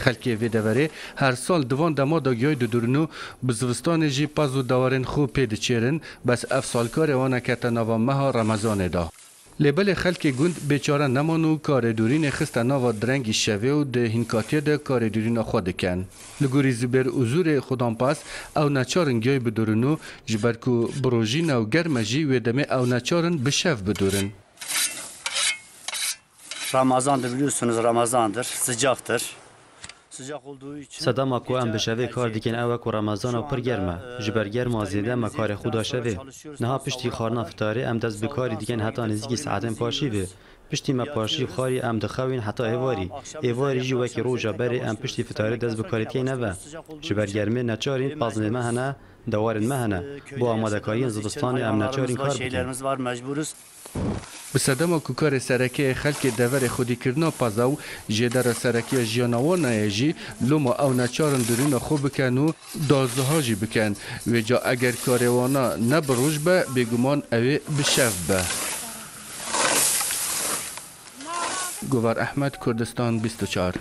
خلک وی دوره هر سال دوان دما دا گیای ددورنو بوزدوستان جی پازو داورن خوب پید چیرن بس اف سالکار وانا کتا نوا مها رمضان دا. لبل خلک گوند بیچاره نمانو کار دورین خست نوا درنگی شوه و ده هنکاتی ده کار دورین خود کن. لگوری زبر حضور خودان پاس او نچارن گیای بدورنو جبرکو بروژین او گرمجی و دمه او نچارن بشف بدورن. Ramazan'dır biliyorsunuz Ramazan'dır, sıcaktır. سەدەما کو ئەم بشەوێ کار دیکەن ئەوە کو ڕەمەزانە و پڕ گەرمە ji ber germa zêde me karê xwe da şevê niha piştî xwarina fitarê em dest bi karî dikin heta nêzîkî saetên paşîvê piştî me paşîv xwarî em dixewîn heta êvarî êvarî jî wekî roja berê em piştî fitarê dest bi karî tê neve ji ber germê neçarîn pazê me hene dewarên me hene bo amadekariyên zivistanê em neçarîn kar bikin. به صدام کوکار سرکی خلک دور خودی کرنا پازاو جدار سرکی جیانوانه جی لوما او نچارن درین خوب بکن و دازها جی بکن و جا اگر کاروانا نبروش به بگمان اوی بشف به. گوار احمد کردستان 24